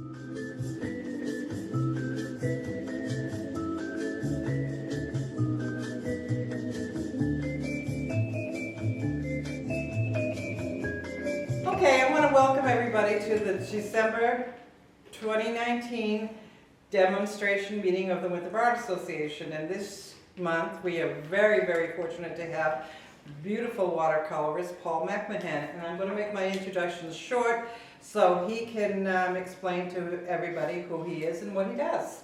Okay, I want to welcome everybody to the December 2019 demonstration meeting of the Winter Bar Association. And this month we are very, very fortunate to have beautiful watercolorist Paul McMahon. And I'm going to make my introductions short so he can explain to everybody who he is and what he does.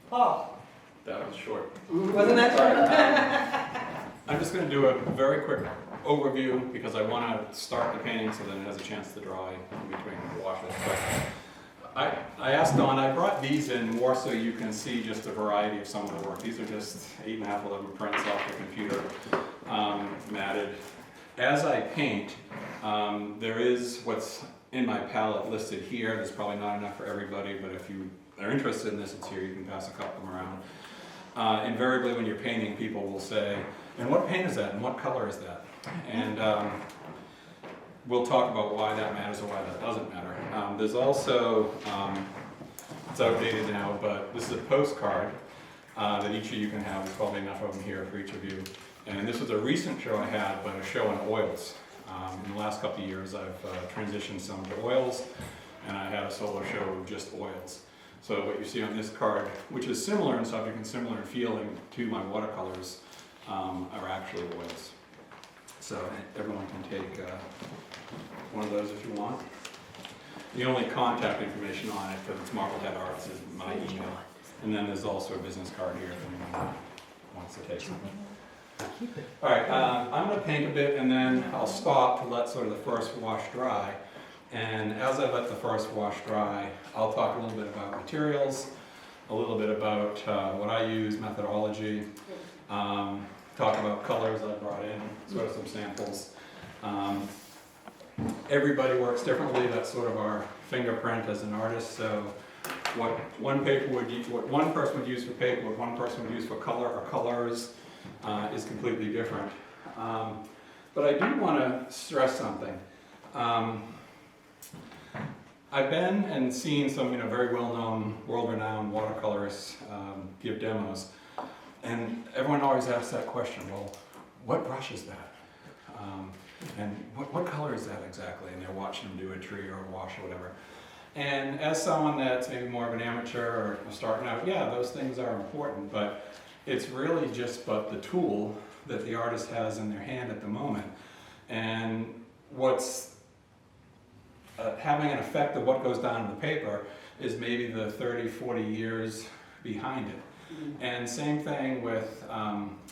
Paul. That was short. Wasn't that short? I'm just going to do a very quick overview because I want to start the painting so then it has a chance to dry in between washes. But I asked Dawn, I brought these in more so you can see just a variety of some of the work. These are just 8.5, 11 prints off the computer, matted. As I paint, there is what's in my palette listed here. There's probably not enough for everybody, but if you are interested in this, it's here. You can pass a couple of them around. Invariably when you're painting, people will say, and what paint is that and what color is that? And we'll talk about why that matters or why that doesn't matter. There's also, it's outdated now, but this is a postcard that each of you can have. There's probably enough of them here for each of you. And this was a recent show I had, but a show on oils. In the last couple of years, I've transitioned some to oils, and I had a solo show of just oils. So what you see on this card, which is similar in subject and similar in feeling to my watercolors, are actually oils. So everyone can take one of those if you want. The only contact information on it, because it's Marblehead Arts, is my email. And then there's also a business card here if anyone wants to take something. All right, I'm going to paint a bit and then I'll stop to let sort of the first wash dry. And as I let the first wash dry, I'll talk a little bit about materials, a little bit about what I use, methodology, talk about colors I brought in, sort of some samples. Everybody works differently. That's sort of our fingerprint as an artist. So what one person would use for paper, what one person would use for color or colors is completely different. But I do want to stress something. I've been and seen some very well-known, world-renowned watercolorists give demos. And everyone always asks that question, well, what brush is that? And what color is that exactly? And they're watching them do a tree or a wash or whatever. And as someone that's maybe more of an amateur or starting out, yeah, those things are important, but it's really just but the tool that the artist has in their hand at the moment. And what's having an effect of what goes down in the paper is maybe the 30, 40 years behind it. And same thing with,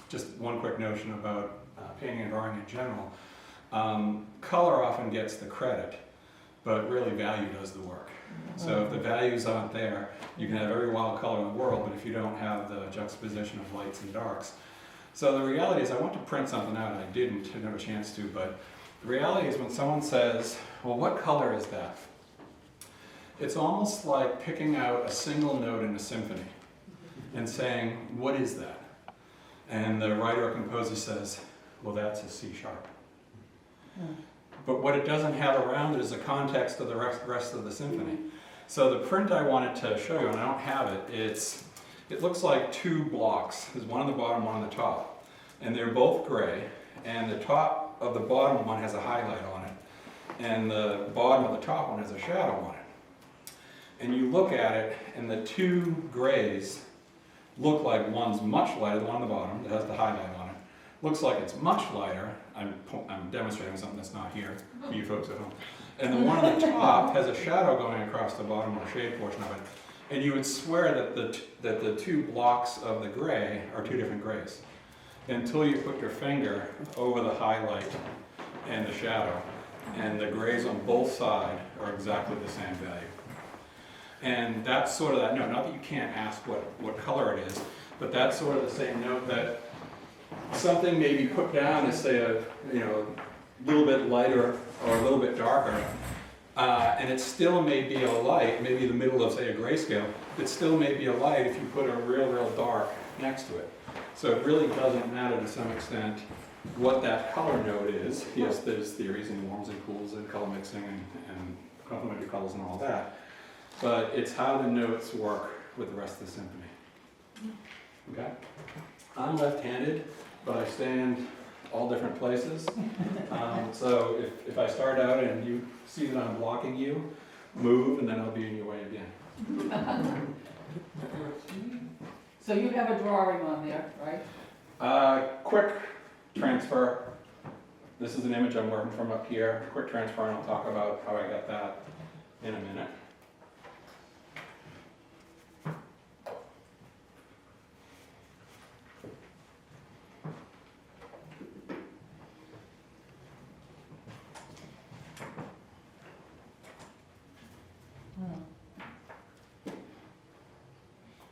just one quick notion about painting and drawing in general. Color often gets the credit, but really value does the work. So if the values aren't there, you can have every wild color in the world, but if you don't have the juxtaposition of lights and darks. So the reality is I want to print something out, and I didn't have a chance to, but the reality is when someone says, well, what color is that? It's almost like picking out a single note in a symphony and saying, what is that? And the writer or composer says, well, that's a C sharp. But what it doesn't have around it is the context of the rest of the symphony. So the print I wanted to show you, and I don't have it, it looks like two blocks. There's one on the bottom, one on the top. And they're both gray, and the top of the bottom one has a highlight on it, and the bottom of the top one has a shadow on it. And you look at it, and the two grays look like one's much lighter, the one on the bottom that has the highlight on it. Looks like it's much lighter. I'm demonstrating something that's not here for you folks at home. And the one on the top has a shadow going across the bottom or shade portion of it. And you would swear that the two blocks of the gray are two different grays until you put your finger over the highlight and the shadow. And the grays on both sides are exactly the same value. And that's sort of that note. Not that you can't ask what color it is, but that's sort of the same note that something may be put down as, say, a little bit lighter or a little bit darker, and it still may be a light, maybe the middle of, say, a grayscale. It still may be a light if you put a real dark next to it. So it really doesn't matter to some extent what that color note is. Yes, there's theories and warms and cools and color mixing and complementary colors and all that. but it's how the notes work with the rest of the symphony. Okay? I'm left-handed, but I stand all different places. So if I start out and you see that I'm blocking you, move, and then I'll be in your way again. So you have a drawing on there, right? Quick transfer. This is an image I'm working from up here. Quick transfer, and I'll talk about how I got that in a minute.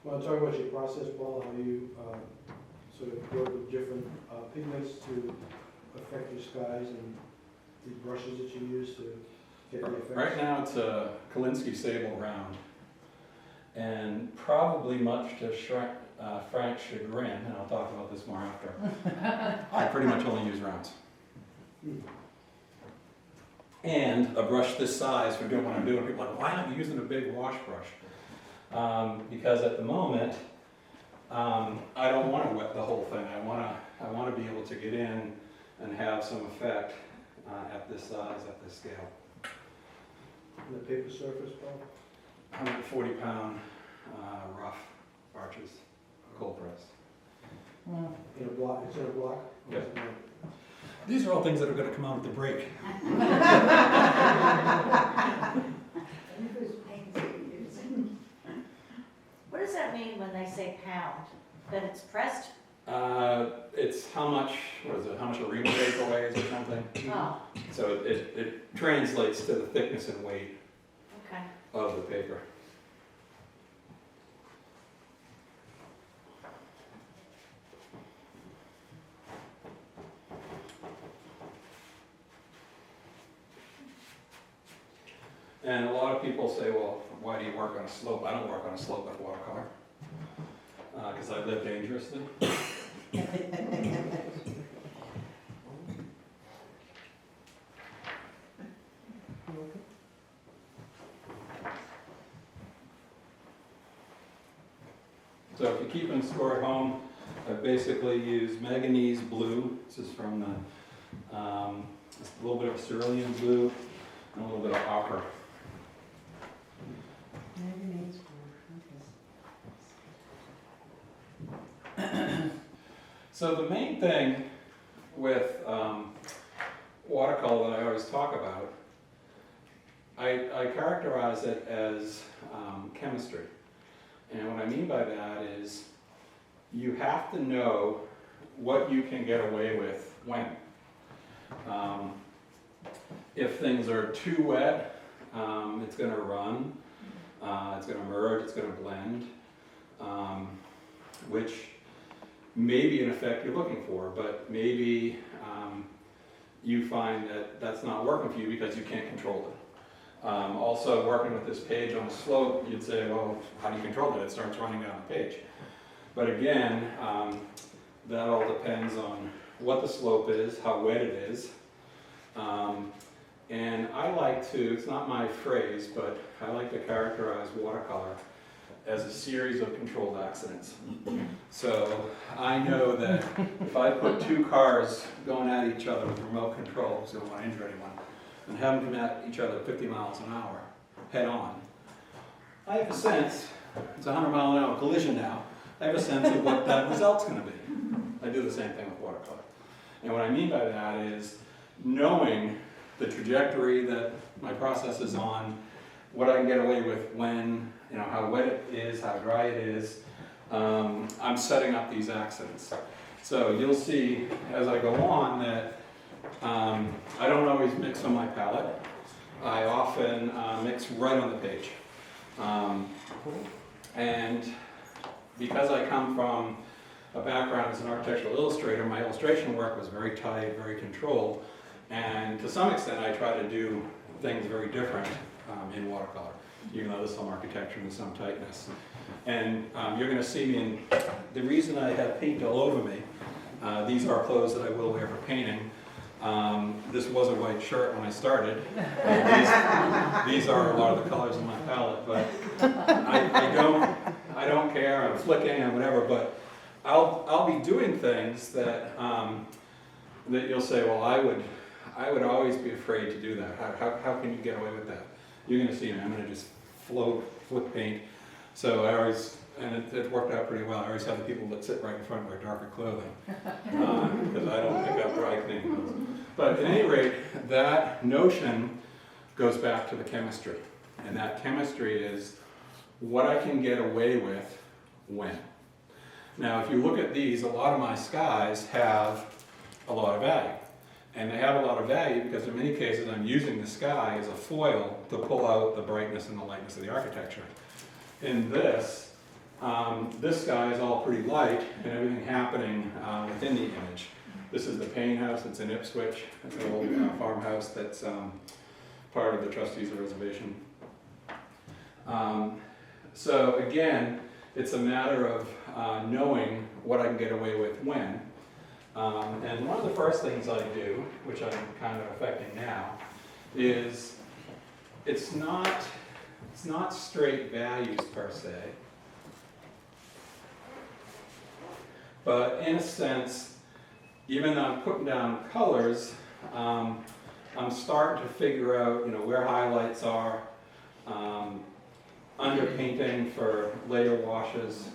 Want to talk about your process, Paul, how you sort of work with different pigments to affect your skies and the brushes that you use to get the effects? Right now it's a Kolinsky Sable round, and probably much to Frank's chagrin, and I'll talk about this more after, I pretty much only use rounds. And a brush this size for doing what I'm doing. People are like, why aren't you using a big wash brush? Because at the moment, I don't want to wet the whole thing. I want to be able to get in and have some effect at this size, at this scale. And the paper surface, Paul? 140-pound rough arches, cold press. In a block, it's in a block? Yeah. These are all things that are going to come out at the break. What does that mean when they say pound? That it's pressed? It's how much, what is it, how much a ream paper weighs or something. Oh, So it translates to the thickness and weight okay. of the paper. And a lot of people say, well, why do you work on a slope? I don't work on a slope with watercolor, because I live dangerously. So if you're keeping score at home, I basically used manganese blue. This is from the, a little bit of cerulean blue and a little bit of ochre. So the main thing with watercolor that I always talk about, I characterize it as chemistry. And what I mean by that is you have to know what you can get away with when. If things are too wet, it's going to run, it's going to merge, it's going to blend, which may be an effect you're looking for, but maybe you find that that's not working for you because you can't control it. Also, working with this page on a slope, you'd say, well, how do you control it? It starts running down the page. But again, that all depends on what the slope is, how wet it is. And I like to, it's not my phrase, but I like to characterize watercolor as a series of controlled accidents. So I know that if I put two cars going at each other with remote control, because I don't want to injure anyone, and have them come at each other at 50 miles an hour, head on, I have a sense, it's a 100-mile-an-hour collision now, I have a sense of what that result's going to be. I do the same thing with watercolor. And what I mean by that is knowing the trajectory that my process is on, what I can get away with when, you know, how wet it is, how dry it is. I'm setting up these accidents. So you'll see as I go on that I don't always mix on my palette. I often mix right on the page. And because I come from a background as an architectural illustrator, my illustration work was very tight, very controlled. And to some extent, I try to do things very different in watercolor, even though there's some architecture and some tightness. And you're going to see me in, the reason I have paint all over me, these are clothes that I will wear for painting. This was a white shirt when I started. These are a lot of the colors in my palette, but I don't care. I'm flicking and whatever, but I'll be doing things that that you'll say, well, I would always be afraid to do that. How can you get away with that? You're going to see me. I'm going to just flip paint. So I always, and it worked out pretty well. I always have the people that sit right in front wear darker clothing because I don't pick up dry cleaning clothes. But at any rate, that notion goes back to the chemistry. And that chemistry is what I can get away with when. Now, if you look at these, a lot of my skies have a lot of value. And they have a lot of value because in many cases I'm using the sky as a foil to pull out the brightness and the lightness of the architecture. In this, this sky is all pretty light and everything happening within the image. This is the Payne House. It's in Ipswich. It's an old farmhouse that's part of the trustees of the reservation. So again, it's a matter of knowing what I can get away with when. And one of the first things I do, which I'm kind of affecting now, is it's not straight values per se, but in a sense, even though I'm putting down colors, I'm starting to figure out, where highlights are, underpainting for later washes.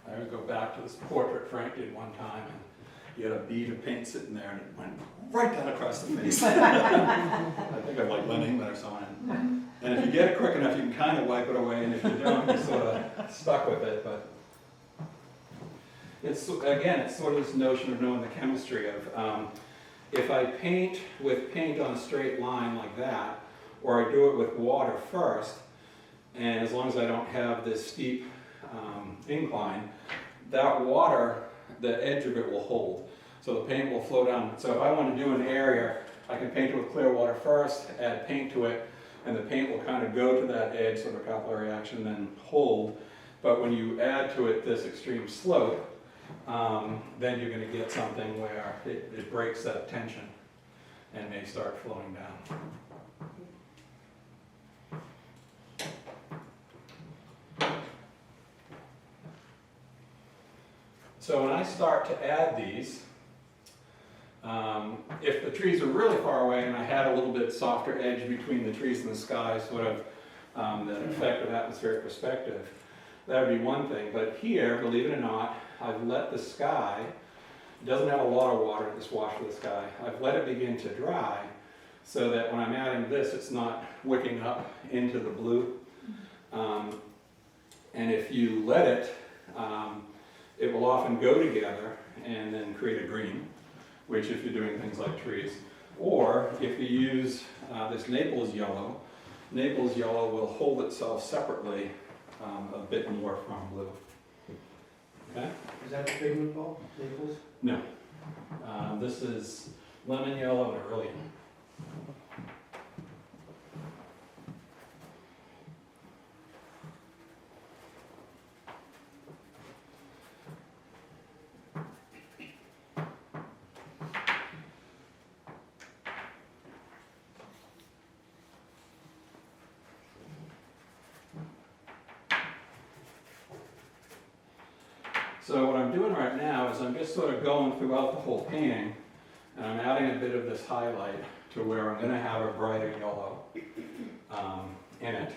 I would go back to this portrait Frank did one time, and he had a bead of paint sitting there, and it went right down across the face. I think of like Len England or someone. And if you get it quick enough, you can kind of wipe it away, and if you don't, you're sort of stuck with it. But it's sort of this notion of knowing the chemistry of if I paint with paint on a straight line like that, or I do it with water first, and as long as I don't have this steep incline, that water, the edge of it will hold. So the paint will flow down. So if I want to do an area, I can paint it with clear water first, add paint to it, and the paint will kind of go to that edge, sort of capillary action, then hold. But when you add to it this extreme slope, then you're going to get something where it breaks that tension and may start flowing down. So when I start to add these, if the trees are really far away and I had a little bit softer edge between the trees and the sky, sort of that effect of atmospheric perspective, that would be one thing. But here, believe it or not, I've let the sky, it doesn't have a lot of water, this wash of the sky, I've let it begin to dry so that when I'm adding this, it's not wicking up into the blue. And if you let it, it will often go together and then create a green, which if you're doing things like trees. Or if you use this Naples yellow will hold itself separately a bit more from blue. Okay? Is that the pigment ball, Naples? No. This is lemon yellow and Aurelian. So what I'm doing right now is I'm just sort of going throughout the whole painting, and I'm adding a bit of this highlight to where I'm going to have a brighter yellow in it.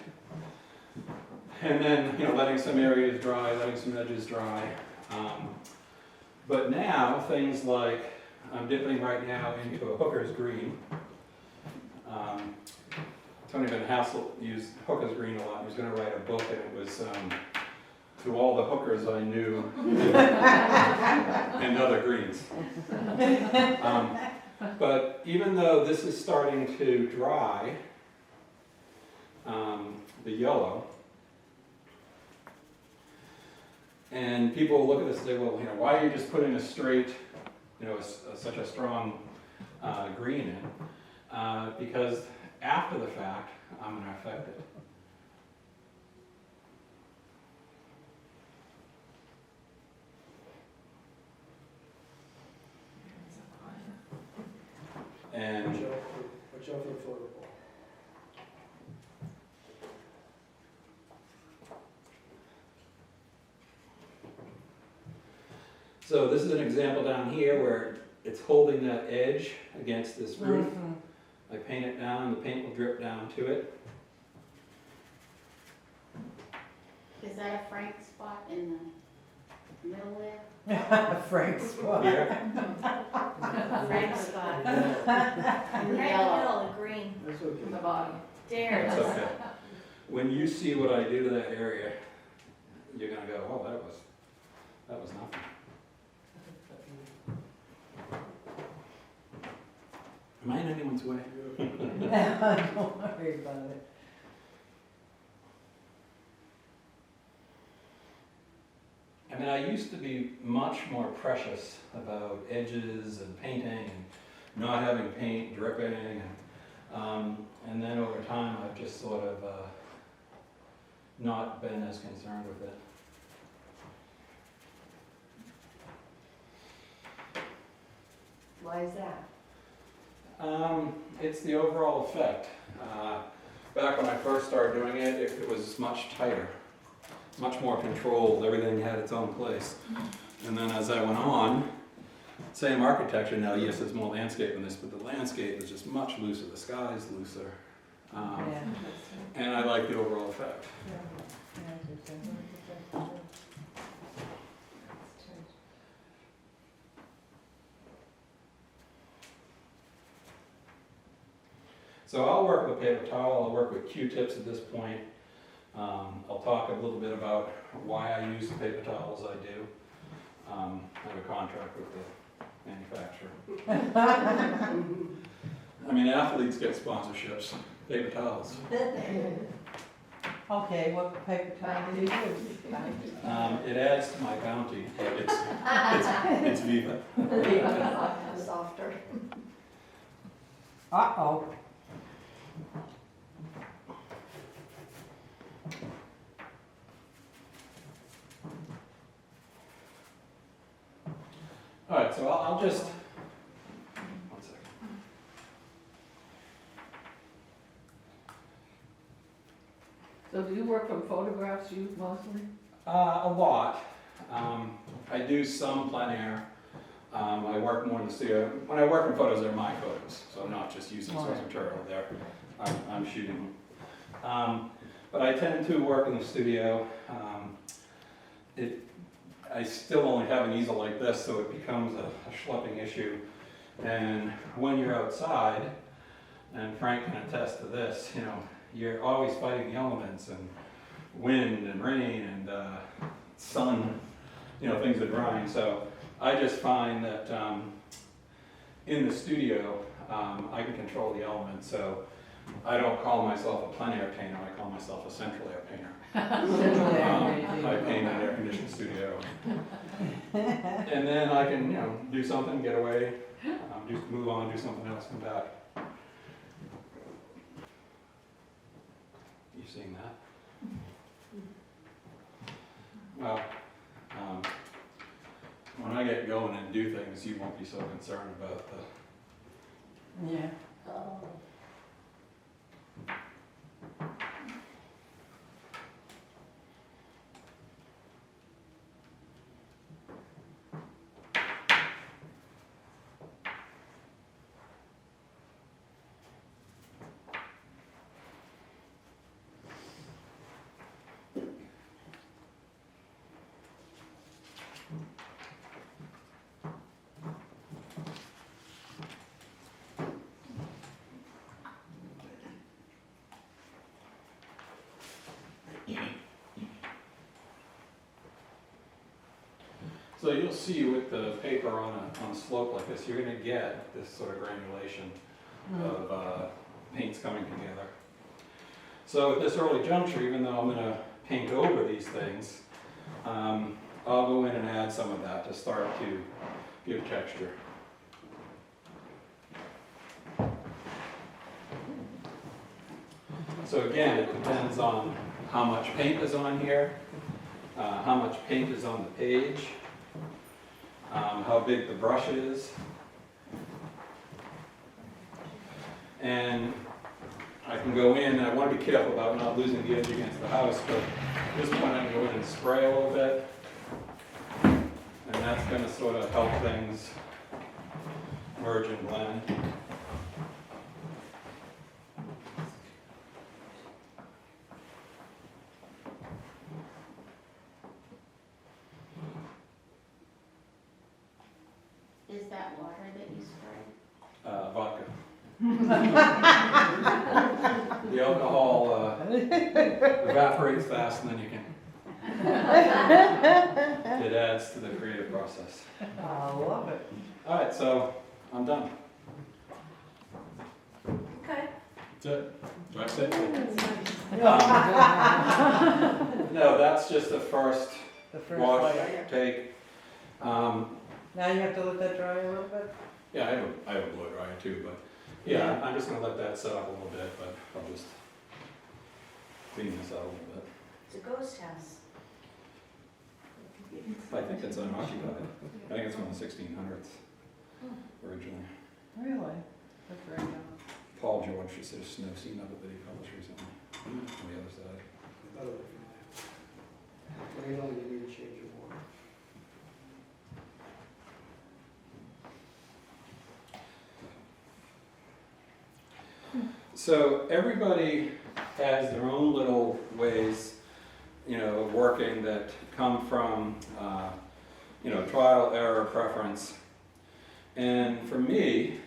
And then, letting some areas dry, letting some edges dry. But now, things like, I'm dipping right now into a hooker's green. Tony Van Hassel used hooker's green a lot. He was going to write a book, and it was to all the hookers I knew and other greens. But even though this is starting to dry, the yellow, and people will look at this and say, well, why are you just putting a straight, such a strong green in, because after the fact, I'm gonna affect it. And Watch out for the photo ball. so this is an example down here where it's holding that edge against this roof. Mhm. I paint it down, the paint will drip down to it. Is that a Frank spot in the middle there? Frank's spot. Here, Frank spot. Yeah, In the yellow, the green. that's In the okay. bottom. There it it's is. okay. When you see what I do to that area, you're gonna go, oh, that was nothing. Am I in anyone's way? Don't worry about it. I mean, I used to be much more precious about edges and painting and not having paint dripping. And then over time, I've just sort of not been as concerned with it. Why is that? It's the overall effect. Back when I first started doing it, it was much tighter, much more controlled. Everything had its own place. And then as I went on, same architecture now, yes, there's more landscape in this, but the landscape is just much looser. The sky is looser. Yeah. And I like the overall effect. So I'll work with paper towel, I'll work with Q-tips at this point. I'll talk a little bit about why I use the paper towels I do. I have a contract with the manufacturer. I mean, athletes get sponsorships, paper towels. Okay, what paper towel do you use? It adds to my bounty, but it's Viva. Softer. Uh-oh. All right, so I'll just, one second. So do you work from photographs you mostly? A lot. I do some plein air. I work more in the studio. When I work in photos, they're my photos, so I'm not just using source material there. I'm shooting them. But I tend to work in the studio. I still only have an easel like this, so it becomes a schlepping issue. And when you're outside, and Frank can attest to this, you know, you're always fighting the elements and wind and rain and sun, you know, things are drying. So I just find that in the studio, I can control the elements. So I don't call myself a plein air painter, I call myself a central air painter. I paint in an air conditioned studio. And then I can, you know, do something, get away, move on, do something else, come back. You seeing that? Well, when I get going and do things, you won't be so concerned about the. Yeah. Oh. So you'll see with the paper on a slope like this, you're gonna get this sort of granulation of paints coming together. So at this early juncture, even though I'm gonna paint over these things, I'll go in and add some of that to start to give texture. So again, it depends on how much paint is on here, how much paint is on the page, how big the brush is. And I can go in, and I want to be careful about not losing the edge against the house, but at this point I can go in and spray a little bit. And that's going to sort of help things merge and blend. Is that water that you spray? Vodka. The alcohol evaporates fast, and then you can. It adds to the creative process. I love it. All right, so I'm done. Okay. That's it. Do I say it? No, that's just the first The first wash, layer. take. Now you have to let that dry a little bit? Yeah, I have a blow dryer too, but yeah, I'm just gonna let that set up a little bit, but I'll just clean this out a little bit. It's a ghost house. I think it's unoccupied. I think it's from the 1600s originally. Really? That's very young. Paul George just did a snow scene of it that he published recently on the other side. I thought it was familiar. But you know you need to change your water. So everybody has their own little ways, of working that come from, trial, error, preference. And for me,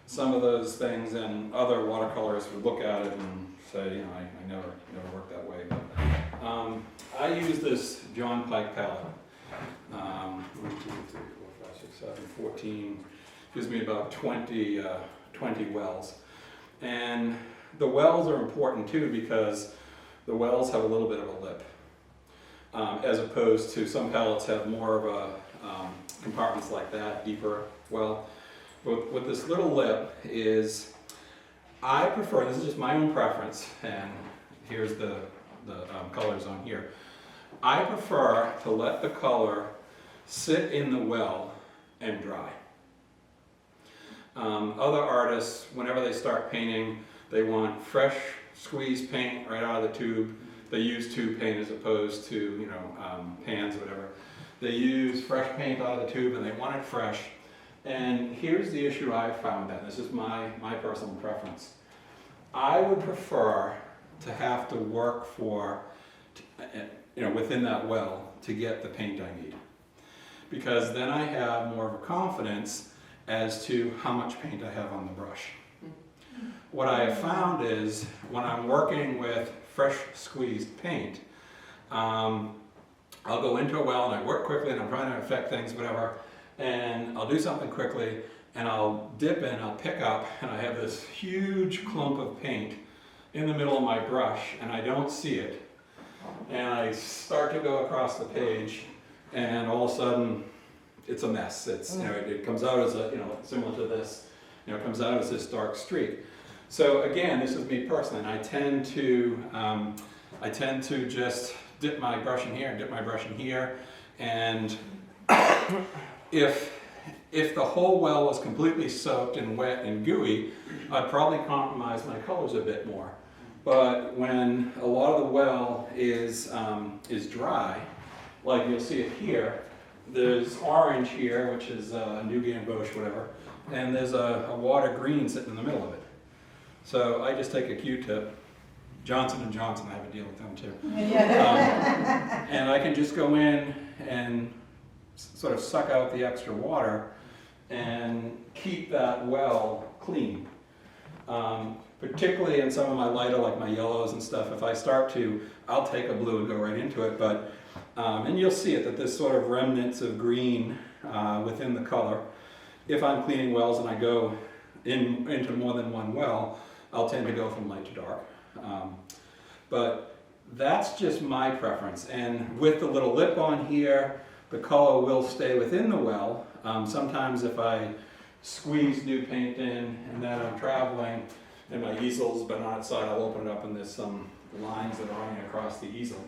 some of those things and other watercolorists would look at it and say, I never worked that way. But I use this John Pike palette. 1, 2, 3, 4, 5, 6, 7, 14. Gives me about 20 wells. And the wells are important too because the wells have a little bit of a lip. As opposed to some palettes have more of a compartments like that, deeper well. But with this little lip is, I prefer, this is just my own preference, and here's the colors on here. I prefer to let the color sit in the well and dry. Other artists, whenever they start painting, they want fresh squeezed paint right out of the tube. They use tube paint as opposed to, pans or whatever. They use fresh paint out of the tube and they want it fresh. And here's the issue I've found, and this is my personal preference. I would prefer to have to work for, within that well to get the paint I need. Because then I have more of a confidence as to how much paint I have on the brush. What I have found is when I'm working with fresh squeezed paint, I'll go into a well and I work quickly and I'm trying to affect things, whatever, and I'll do something quickly and I'll dip in, I'll pick up, and I have this huge clump of paint in the middle of my brush and I don't see it. And I start to go across the page and all of a sudden it's a mess. It's, it comes out as a, similar to this, it comes out as this dark streak. So again, this is me personally, and I tend to just dip my brush in here and dip my brush in here, and if the whole well was completely soaked and wet and gooey, I'd probably compromise my colors a bit more. But when a lot of the well is dry, like you'll see it here, there's orange here, which is New Gamboge, whatever, and there's a water green sitting in the middle of it. So I just take a Q-tip, Johnson & Johnson, I have a deal with them too. And I can just go in and sort of suck out the extra water and keep that well clean. Particularly in some of my lighter, like my yellows and stuff, if I start to, I'll take a blue and go right into it, but, and you'll see it, that there's sort of remnants of green within the color. If I'm cleaning wells and I go into more than one well, I'll tend to go from light to dark. But that's just my preference. And with the little lip on here, the color will stay within the well. Sometimes if I squeeze new paint in and then I'm traveling, and my easel's been on its side. I'll open it up and there's some lines that are running across the easel.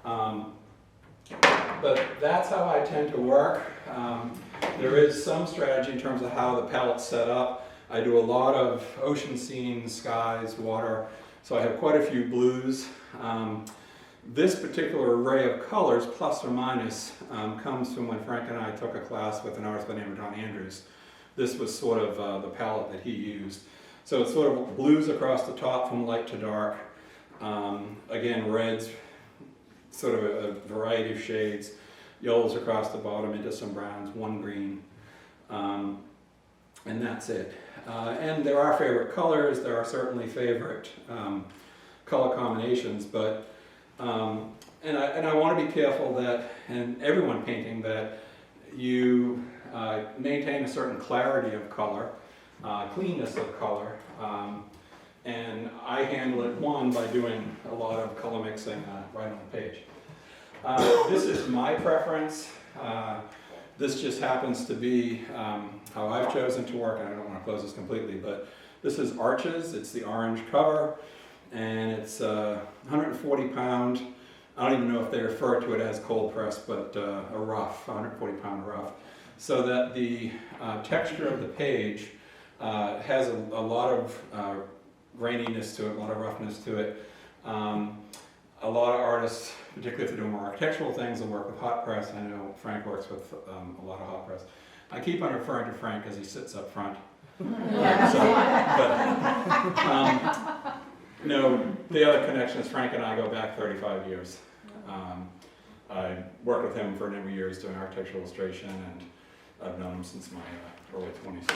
But that's how I tend to work. There is some strategy in terms of how the palette's set up. I do a lot of ocean scenes, skies, water, so I have quite a few blues. This particular array of colors, plus or minus, comes from when Frank and I took a class with an artist by the name of John Andrews. This was sort of the palette that he used. So it's sort of blues across the top from light to dark. Again, reds, sort of a variety of shades. Yellows across the bottom into some browns, one green. And that's it. And there are favorite colors, there are certainly favorite color combinations, but and I want to be careful that, and everyone painting, that you maintain a certain clarity of color, cleanness of color, and I handle it, one, by doing a lot of color mixing right on the page. This is my preference. This just happens to be how I've chosen to work, and I don't want to close this completely, but this is Arches. It's the orange cover, and it's 140 pound. I don't even know if they refer to it as cold press, but a rough, 140 pound rough, so that the texture of the page has a lot of graininess to it, a lot of roughness to it. A lot of artists, particularly if they're doing more architectural things, will work with hot press. I know Frank works with a lot of hot press. I keep on referring to Frank because he sits up front. No, the other connection is Frank and I go back 35 years. I worked with him for a number of years doing architectural illustration, and I've known him since my early 20s.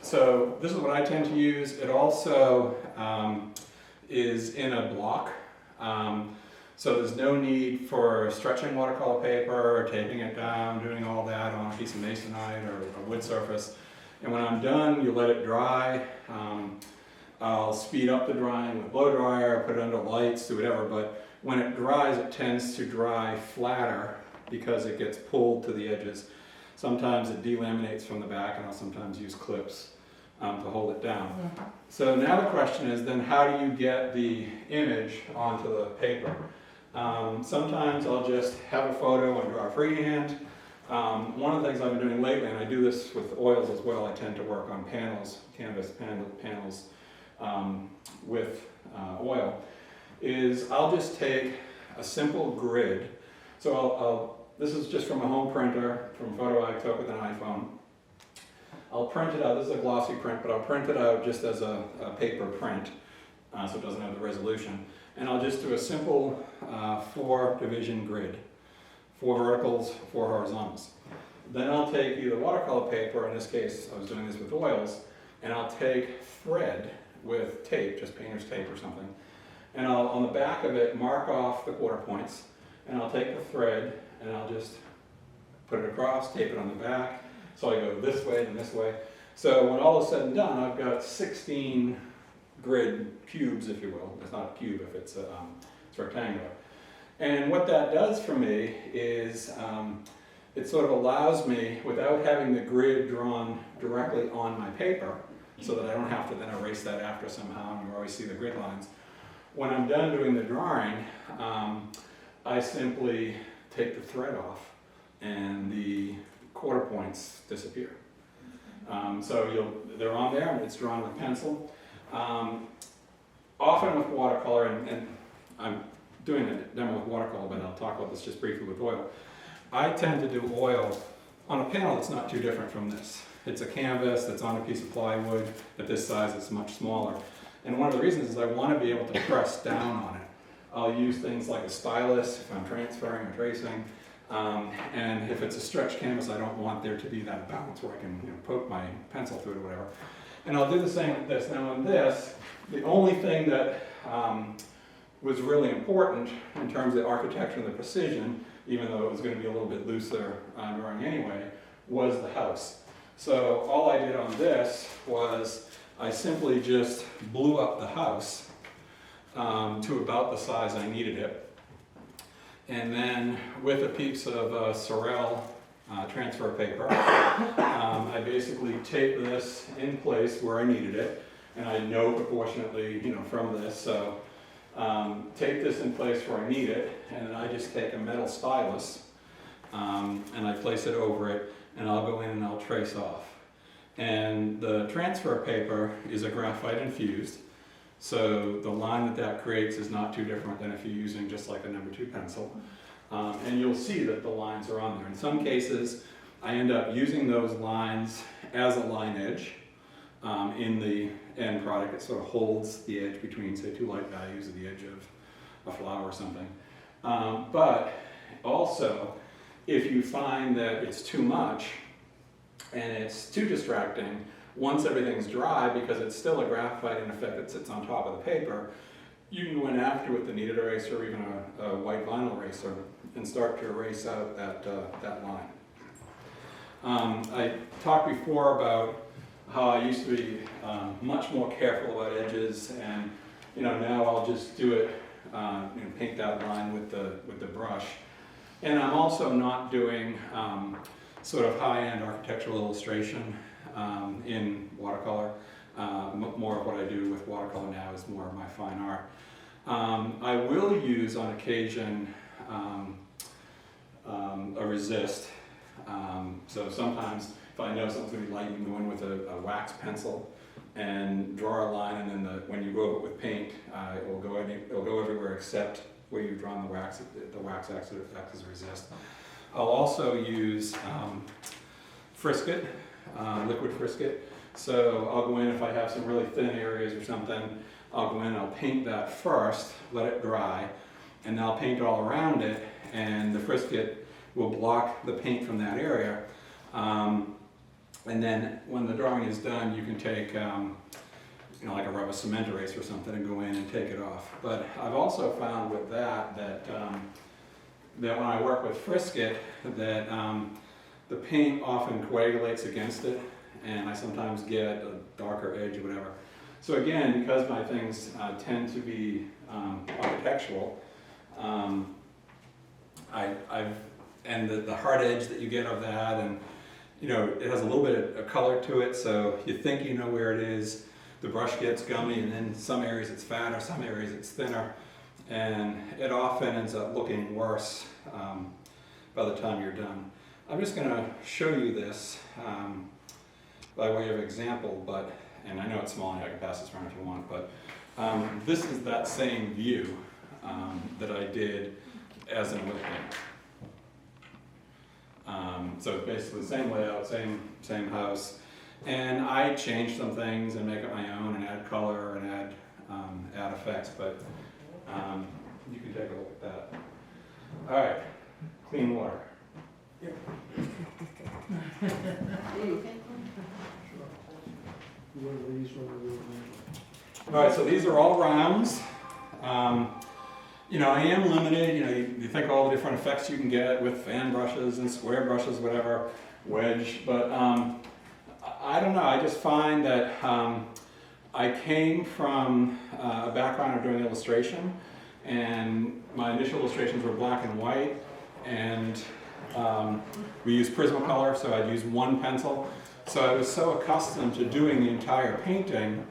So this is what I tend to use. It also is in a block. So there's no need for stretching watercolor paper or taping it down, doing all that on a piece of masonite or a wood surface. And when I'm done, you let it dry. I'll speed up the drying with a blow dryer, put it under lights, do whatever, but when it dries, it tends to dry flatter because it gets pulled to the edges. Sometimes it delaminates from the back, and I'll sometimes use clips to hold it down. So now the question is then, how do you get the image onto the paper? Sometimes I'll just have a photo and draw freehand. One of the things I've been doing lately, and I do this with oils as well, I tend to work on panels, canvas panels with oil, is I'll just take a simple grid. So this is just from a home printer, from a photo I took with an iPhone. I'll print it out. This is a glossy print, but I'll print it out just as a paper print, so it doesn't have the resolution. And I'll just do a simple 4-division grid, 4 verticals, 4 horizontals. Then I'll take either watercolor paper, in this case I was doing this with oils, and I'll take thread with tape, just painter's tape or something, and I'll, on the back of it, mark off the quarter points, and I'll take the thread and I'll just put it across, tape it on the back, so I go this way and this way. So when all is said and done, I've got 16 grid cubes, if you will. It's not a cube if it's rectangular. And what that does for me is it sort of allows me, without having the grid drawn directly on my paper, so that I don't have to then erase that after somehow, and you always see the grid lines. When I'm done doing the drawing, I simply take the thread off and the quarter points disappear. So they're on there and it's drawn with pencil. Often with watercolor, and I'm doing a demo with watercolor, but I'll talk about this just briefly with oil. I tend to do oil on a panel that's not too different from this. It's a canvas that's on a piece of plywood. At this size, it's much smaller. And one of the reasons is I want to be able to press down on it. I'll use things like a stylus if I'm transferring or tracing. And if it's a stretched canvas, I don't want there to be that bounce where I can poke my pencil through it or whatever. And I'll do the same with this. Now on this, the only thing that was really important in terms of the architecture and the precision, even though it was going to be a little bit looser drawing anyway, was the house. So all I did on this was I simply just blew up the house to about the size I needed it. And then with a piece of Sorel transfer paper, I basically taped this in place where I needed it. and I know proportionately, from this, so tape this in place where I need it, and then I just take a metal stylus and I place it over it, and I'll go in and I'll trace off. And the transfer paper is a graphite infused, so the line that creates is not too different than if you're using just like a number 2 pencil. And you'll see that the lines are on there. In some cases, I end up using those lines as a line edge in the end product. It sort of holds the edge between, say, 2 light values of the edge of a flower or something. But also, if you find that it's too much and it's too distracting, once everything's dry, because it's still a graphite in effect that sits on top of the paper, you can go in after with the kneaded eraser or even a white vinyl eraser and start to erase out that line. I talked before about how I used to be much more careful about edges, and now I'll just do it, paint that line with the brush. And I'm also not doing sort of high-end architectural illustration in watercolor. More of what I do with watercolor now is more of my fine art. I will use on occasion a resist. So sometimes if I know something's going to be light, you can go in with a wax pencil and draw a line, and then when you go over it with paint, it will go everywhere except where you've drawn the wax. The wax acts as a resist. I'll also use Frisket, liquid Frisket. So I'll go in if I have some really thin areas or something. I'll go in, I'll paint that first, let it dry, and then I'll paint all around it, and the Frisket will block the paint from that area. And then when the drawing is done, you can take like a rubber cement eraser or something and go in and take it off. But I've also found with that when I work with Frisket, that the paint often coagulates against it, and I sometimes get a darker edge or whatever. So again, because my things tend to be architectural, and the hard edge that you get of that, and it has a little bit of color to it, so you think you know where it is. The brush gets gummy, and in some areas it's fatter, some areas it's thinner, and it often ends up looking worse by the time you're done. I'm just going to show you this by way of example, and I know it's small and I can pass this around if you want, but this is that same view that I did as an oil paint. So it's basically the same layout, same house, and I changed some things and make it my own and add color and add effects, but you can take a look at that. All right, clean water. All right, so these are all rounds. I am limited. You think of all the different effects you can get with fan brushes and square brushes, whatever, wedge. But I don't know. I just find that I came from a background of doing illustration, and my initial illustrations were black and white, and we used Prismacolor, so I'd use one pencil. So I was so accustomed to doing the entire painting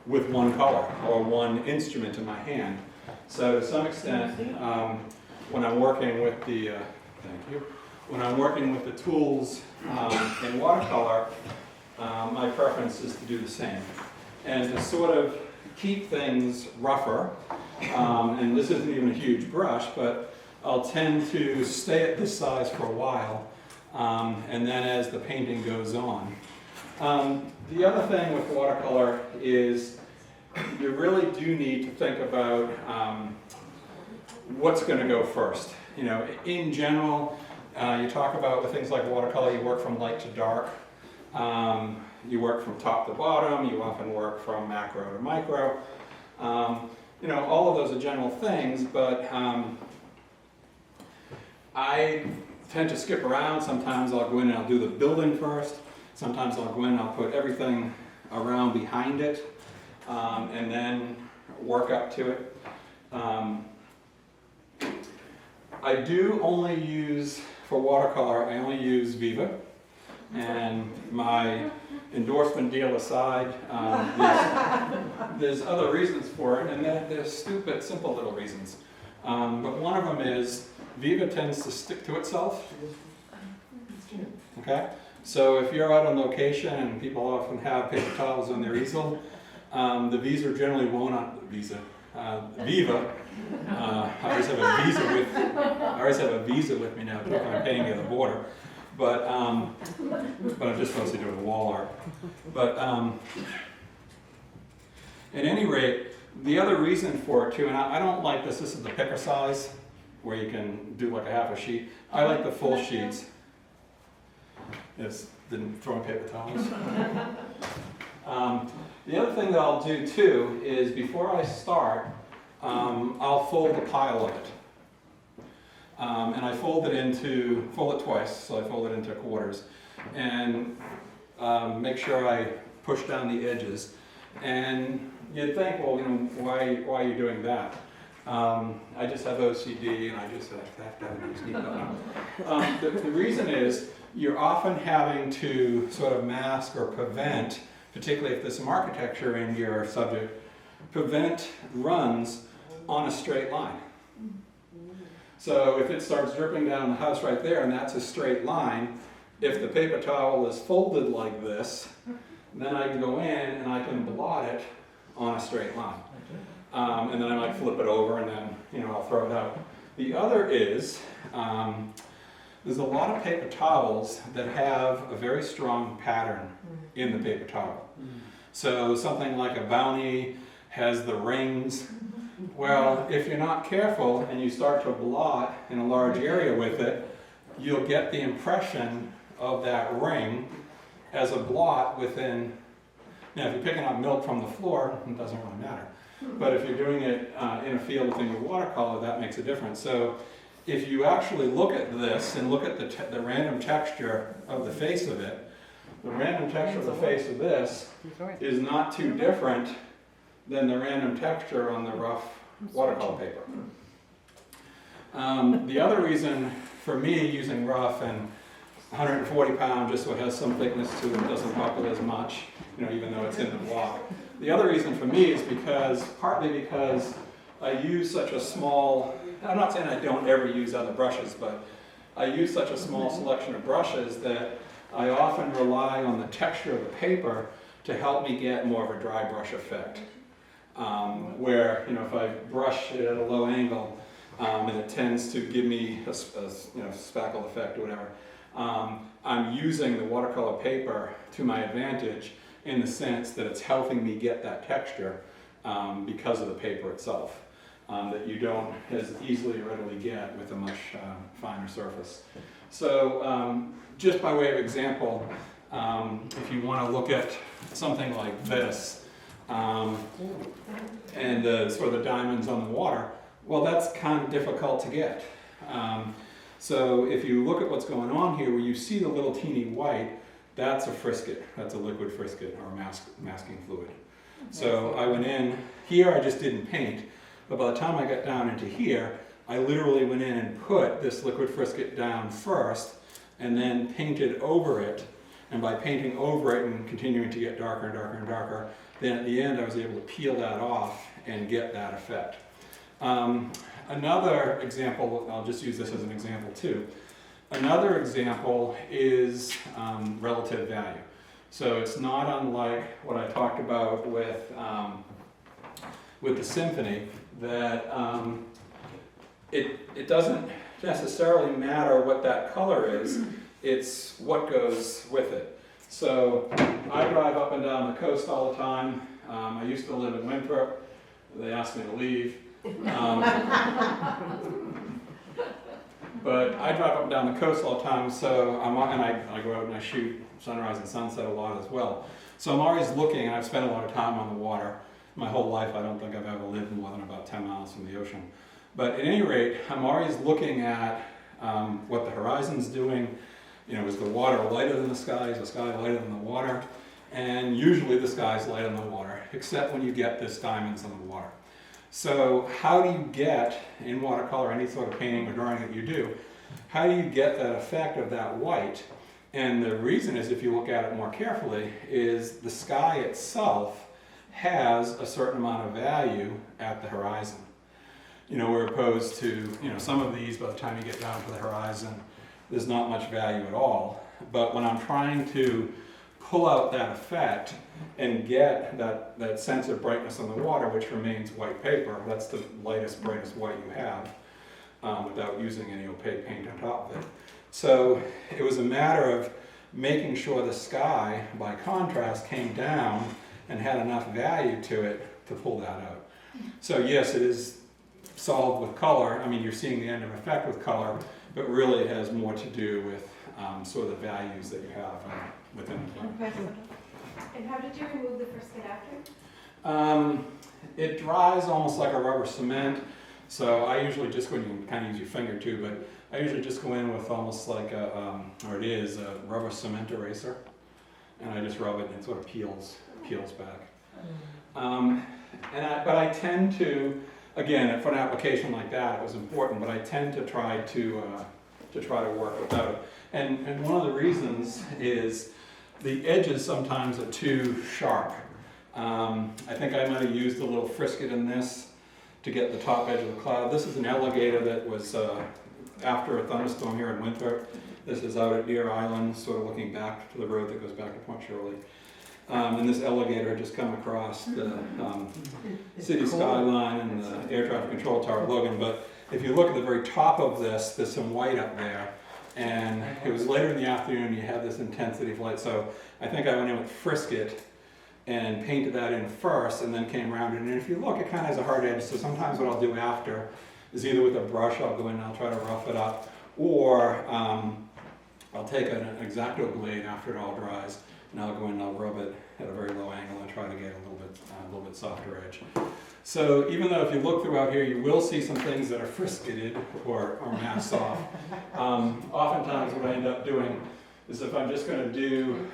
with one color or one instrument in my hand. So to some extent, when I'm working with the tools in watercolor, my preference is to do the same, and to sort of keep things rougher. And this isn't even a huge brush, but I'll tend to stay at this size for a while, and then as the painting goes on. The other thing with watercolor is you really do need to think about what's going to go first. In general, you talk about with things like watercolor, you work from light to dark. You work from top to bottom. You often work from macro to micro. All of those are general things, but I tend to skip around. Sometimes I'll go in and I'll do the building first. Sometimes I'll go in and I'll put everything around behind it, and then work up to it. I do only use, for watercolor, I only use Viva, and my endorsement deal aside, there's other reasons for it, and they're stupid, simple little reasons. But one of them is Viva tends to stick to itself. Okay? So if you're out on location and people often have paper towels on their easel, the Viva generally won't Viva. I always have a Visa with me now too if I'm paying near the border. But I'm just mostly doing wall art. But at any rate, the other reason for it too, and I don't like this is the picker size, where you can do like a half a sheet. I like the full sheets. It's throwing paper towels. The other thing that I'll do too is before I start, I'll fold a pile of it. And I fold it twice, so I fold it into quarters. And make sure I push down the edges. And you'd think, well, why are you doing that? I just have OCD and I just have to have a nice neat button. The reason is you're often having to sort of mask or prevent, particularly if there's some architecture in your subject, prevent runs on a straight line. So if it starts dripping down the house right there and that's a straight line, if the paper towel is folded like this, then I can go in and I can blot it on a straight line. And then I might flip it over and then I'll throw it out. The other is, there's a lot of paper towels that have a very strong pattern in the paper towel. So something like a Bounty has the rings. Well, if you're not careful and you start to blot in a large area with it, you'll get the impression of that ring as a blot within. Now if you're picking up milk from the floor, it doesn't really matter. But if you're doing it in a field within your watercolor, that makes a difference. So if you actually look at this and look at the random texture of the face of it, the random texture of the face of this is not too different than the random texture on the rough watercolor paper. The other reason for me using rough and 140 pound just so it has some thickness to it, doesn't buckle as much, even though it's in the block. The other reason for me is partly because I use such a small, I'm not saying I don't ever use other brushes, but I use such a small selection of brushes that I often rely on the texture of the paper to help me get more of a dry brush effect. Where, if I brush it at a low angle and it tends to give me a spackle effect or whatever, I'm using the watercolor paper to my advantage in the sense that it's helping me get that texture because of the paper itself that you don't as easily or readily get with a much finer surface. So just by way of example, if you want to look at something like this, and sort of the diamonds on the water, well, that's kind of difficult to get. So if you look at what's going on here, where you see the little teeny white, that's a frisket. That's a liquid frisket or masking fluid. So I went in here, I just didn't paint, but by the time I got down into here, I literally went in and put this liquid frisket down first, and then painted over it. And by painting over it and continuing to get darker and darker and darker, then at the end I was able to peel that off and get that effect. Another example, I'll just use this as an example too. Another example is relative value. So it's not unlike what I talked about with the symphony, that it doesn't necessarily matter what that color is, it's what goes with it. So I drive up and down the coast all the time. I used to live in Winthrop. They asked me to leave. But I drive up and down the coast all the time, so I go out and I shoot sunrise and sunset a lot as well. So I'm always looking, and I've spent a lot of time on the water. My whole life, I don't think I've ever lived more than about 10 miles from the ocean. But at any rate, I'm always looking at what the horizon's doing. Is the water lighter than the sky? Is the sky lighter than the water? And usually the sky's lighter than the water, except when you get this diamonds in the water. So how do you get, in watercolor, any sort of painting or drawing that you do, how do you get that effect of that white And the reason is, if you look at it more carefully, is the sky itself has a certain amount of value at the horizon. You know, we're opposed to, you know, some of these, by the time you get down to the horizon, there's not much value at all. But when I'm trying to pull out that effect and get that sense of brightness on the water, which remains white paper, that's the lightest, brightest white you have, without using any opaque paint on top of it. So it was a matter of making sure the sky, by contrast, came down and had enough value to it to pull that out. So yes, it is solved with color. I mean, you're seeing the end of effect with color, but really it has more to do with sort of the values that you have within the plant. And how did you remove the frisket after? It dries almost like a rubber cement. So I usually just go in, you can kind of use your finger too, but I usually just go in with almost like a rubber cement eraser. And I just rub it and it sort of peels back. But I tend to, again, for an application like that, it was important, but I tend to try to work without it. And one of the reasons is the edges sometimes are too sharp. I think I might have used a little frisket in this to get the top edge of the cloud. This is an alligator that was after a thunderstorm here in Winthrop. This is out at Deer Island, sort of looking back to the road that goes back to Point Shirley. And this alligator had just come across the city skyline and the air traffic control tower at Logan. But if you look at the very top of this, there's some white up there. And it was later in the afternoon, you had this intensity of light. So I think I went in with frisket and painted that in first and then came around it. And if you look, it kind of has a hard edge. So sometimes what I'll do after is either with a brush, I'll go in and I'll try to rough it up, or I'll take an X-Acto blade after it all dries, and I'll go in and I'll rub it at a very low angle and try to get a little bit softer edge. So even though if you look throughout here, you will see some things that are frisketed or masked off. Oftentimes what I end up doing is if I'm just going to do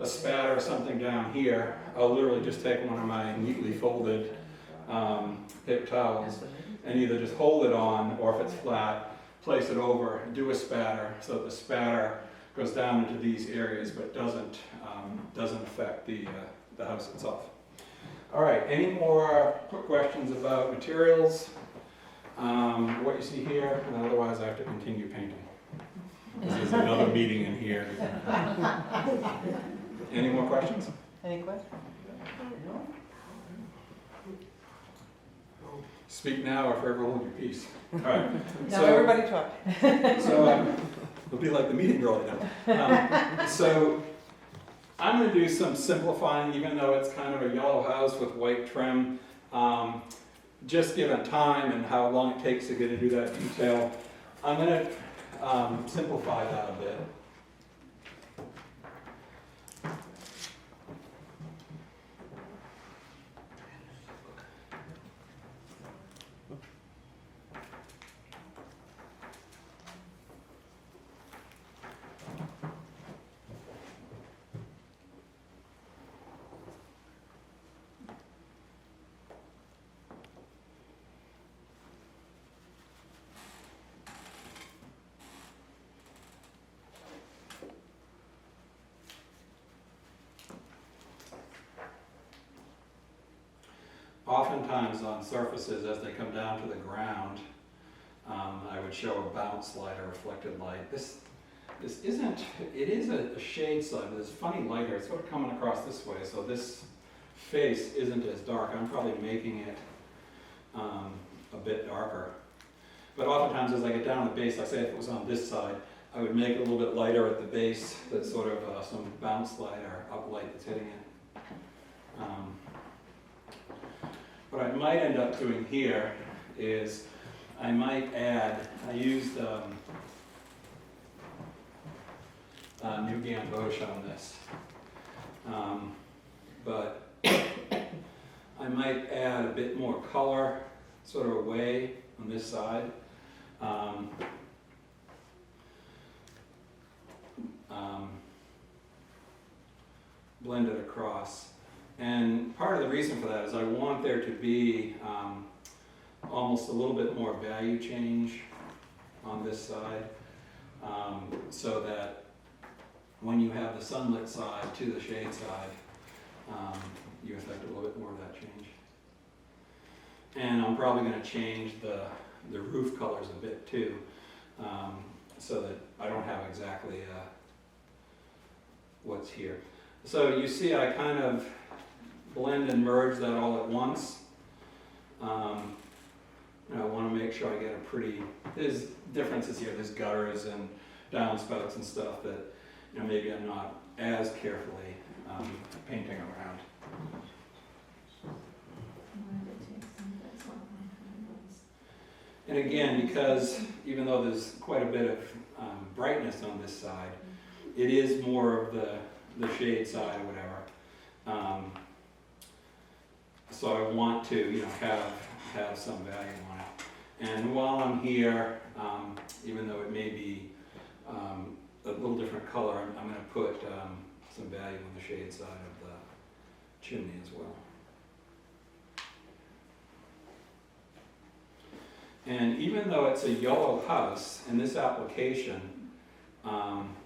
a spatter or something down here, I'll literally just take one of my neatly folded paper towels and either just hold it on, or if it's flat, place it over, do a spatter so that the spatter goes down into these areas but doesn't affect the house itself. All right, any more quick questions about materials, what you see here, and otherwise I have to continue painting. This is another meeting in here. Any more questions? Any questions? Speak now or forever hold your peace. All right. Now everybody talk. So it'll be like the meeting girl now. So I'm going to do some simplifying, even though it's kind of a yellow house with white trim. Just given time and how long it takes to get to do that detail, I'm going to simplify that a bit. Oftentimes on surfaces as they come down to the ground, I would show a bounce light or reflected light. This isn't, it is a shade side, but there's funny light here. It's sort of coming across this way, so this face isn't as dark. I'm probably making it a bit darker. But oftentimes as I get down the base, like say if it was on this side, I would make it a little bit lighter at the base, that's sort of some bounce light or up light that's hitting it. What I might end up doing here is I might add, I used New Gamboge on this, but I might add a bit more color sort of away on this side. Blend it across. And part of the reason for that is I want there to be almost a little bit more value change on this side, so that when you have the sunlit side to the shade side, you affect a little bit more of that change. And I'm probably going to change the roof colors a bit too, so that I don't have exactly what's here. So you see I kind of blend and merge that all at once. I want to make sure I get a pretty, there's differences here, there's gutters and downspouts and stuff that maybe I'm not as carefully painting around. And again, because even though there's quite a bit of brightness on this side, it is more of the shade side or whatever. So I want to have some value on it. And while I'm here, even though it may be a little different color, I'm going to put some value on the shade side of the chimney as well. And even though it's a yellow house in this application, I'm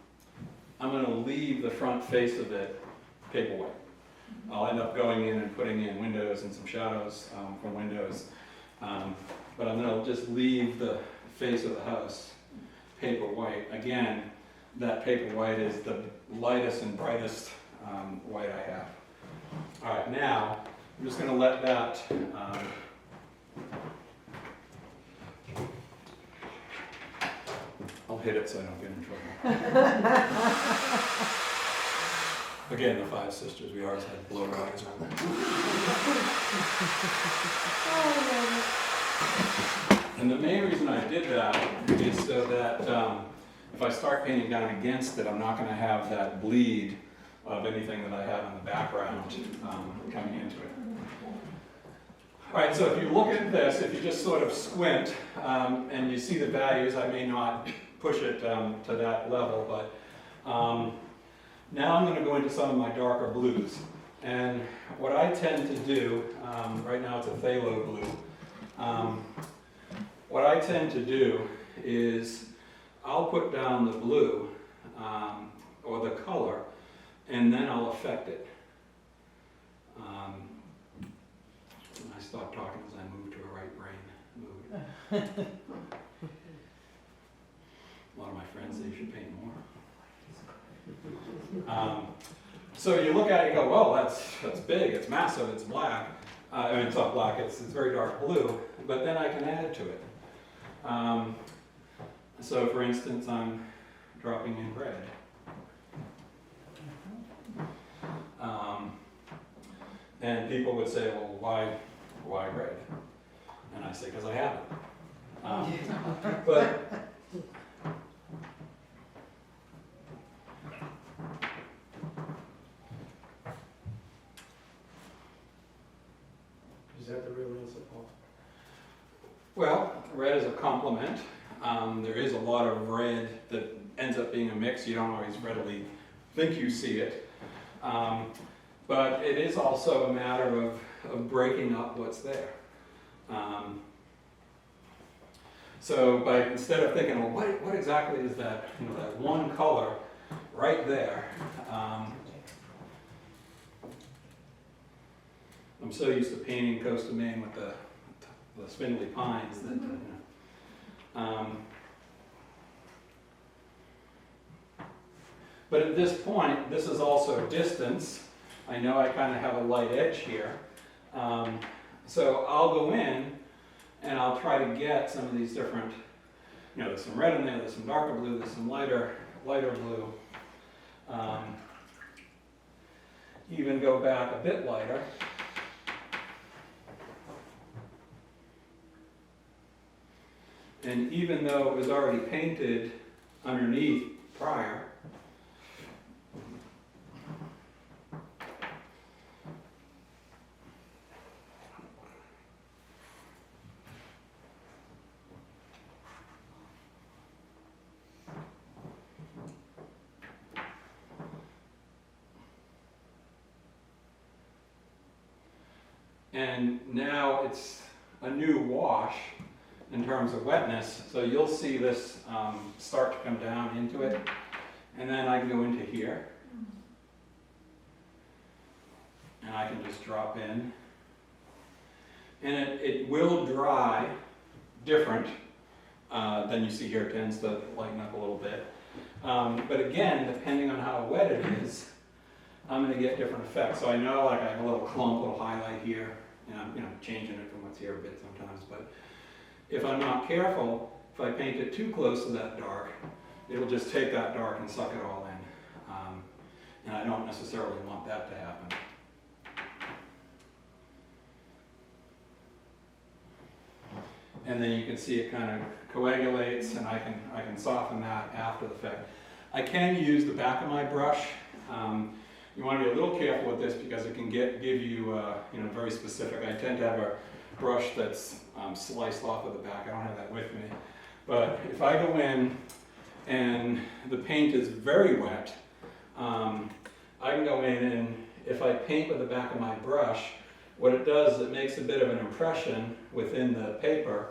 going to leave the front face of it paper white. I'll end up going in and putting in windows and some shadows from windows, but I'm going to just leave the face of the house paper white. Again, that paper white is the lightest and brightest white I have. All right, now I'm just going to let that I'll hit it so I don't get in trouble. Again, the five sisters, we always had blow dryers on. And the main reason I did that is so that if I start painting down against it, I'm not going to have that bleed of anything that I have in the background coming into it. All right, so if you look at this, if you just sort of squint and you see the values, I may not push it to that level, but now I'm going to go into some of my darker blues. And what I tend to do, right now it's a phthalo blue, what I tend to do is I'll put down the blue or the color, and then I'll affect it. And I stop talking as I move to a right brain mood. A lot of my friends say you should paint more. So you look at it and go, well, that's big, it's massive, it's black. I mean, it's not black, it's very dark blue, but then I can add to it. So for instance, I'm dropping in red. And people would say, well, why red? And I say, because I have it. But Is that the real answer, Paul? well, red is a complement. There is a lot of red that ends up being a mix. You don't always readily think you see it. But it is also a matter of breaking up what's there. So instead of thinking, well, what exactly is that, that one color right there, I'm so used to painting Coast of Maine with the spindly pines that, but at this point, this is also distance. I know I kind of have a light edge here. So I'll go in and I'll try to get some of these different, there's some red in there, there's some darker blue, there's some lighter blue. Even go back a bit lighter. And even though it was already painted underneath prior, and now it's a new wash in terms of wetness, so you'll see this start to come down into it, And then I can go into here. And I can just drop in. And it will dry different than you see here. It tends to lighten up a little bit. But again, depending on how wet it is, I'm going to get different effects. So I know, like, I have a little clump, a little highlight here, and I'm, changing it from what's here a bit sometimes. But if I'm not careful, if I paint it too close to that dark, it'll just take that dark and suck it all in. And I don't necessarily want that to happen. And then you can see it kind of coagulates, and I can soften that after the fact. I can use the back of my brush. You want to be a little careful with this because it can give you very specific. I tend to have a brush that's sliced off of the back. I don't have that with me. But if I go in and the paint is very wet, I can go in, and if I paint with the back of my brush, what it does is it makes a bit of an impression within the paper,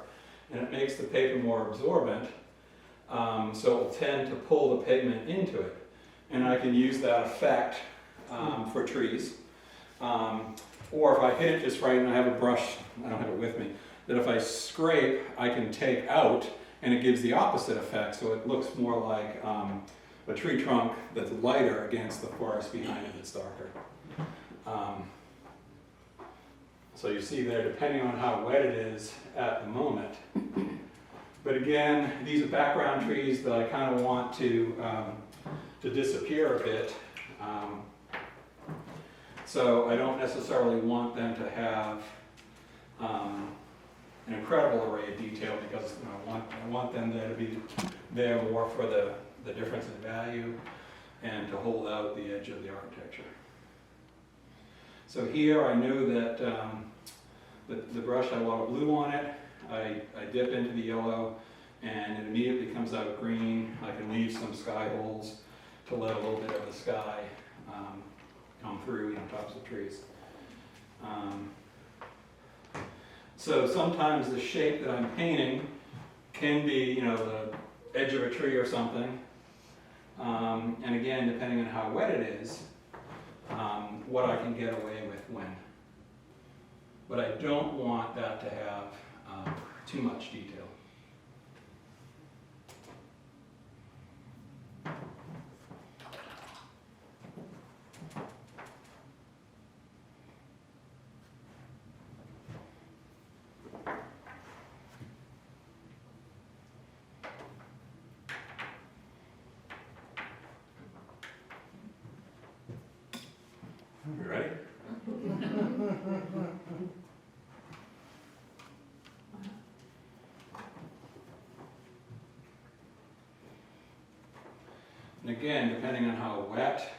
and it makes the paper more absorbent, so it will tend to pull the pigment into it. And I can use that effect for trees. Or if I hit it just right and I have a brush, I don't have it with me, that if I scrape, I can take out, and it gives the opposite effect, so it looks more like a tree trunk that's lighter against the forest behind it that's darker. So you see there, depending on how wet it is at the moment. But again, these are background trees that I kind of want to disappear a bit. So I don't necessarily want them to have an incredible array of detail, because I want them there to be there more for the difference in value and to hold out the edge of the architecture. So here I knew that the brush had a lot of blue on it. I dip into the yellow and it immediately comes out green. I can leave some sky holes to let a little bit of the sky come through, tops of trees. So sometimes the shape that I'm painting can be, the edge of a tree or something. And again, depending on how wet it is, what I can get away with when. But I don't want that to have too much detail. You ready? And again, depending on how wet,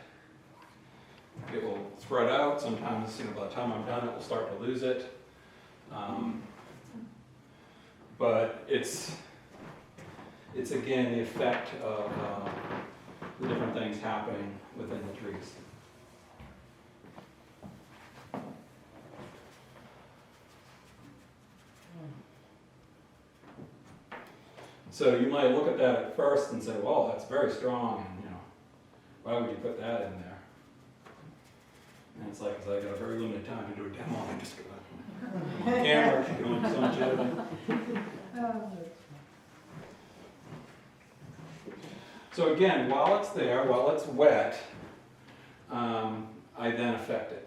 it will spread out. Sometimes, by the time I'm done, it will start to lose it. But it's again the effect of the different things happening within the trees. So you might look at that at first and say, well, that's very strong, and why would you put that in there? And it's like, because I got a very limited time to do a demo, I'm just going on camera, you can only do so much editing. So again, while it's there, while it's wet, I then affect it.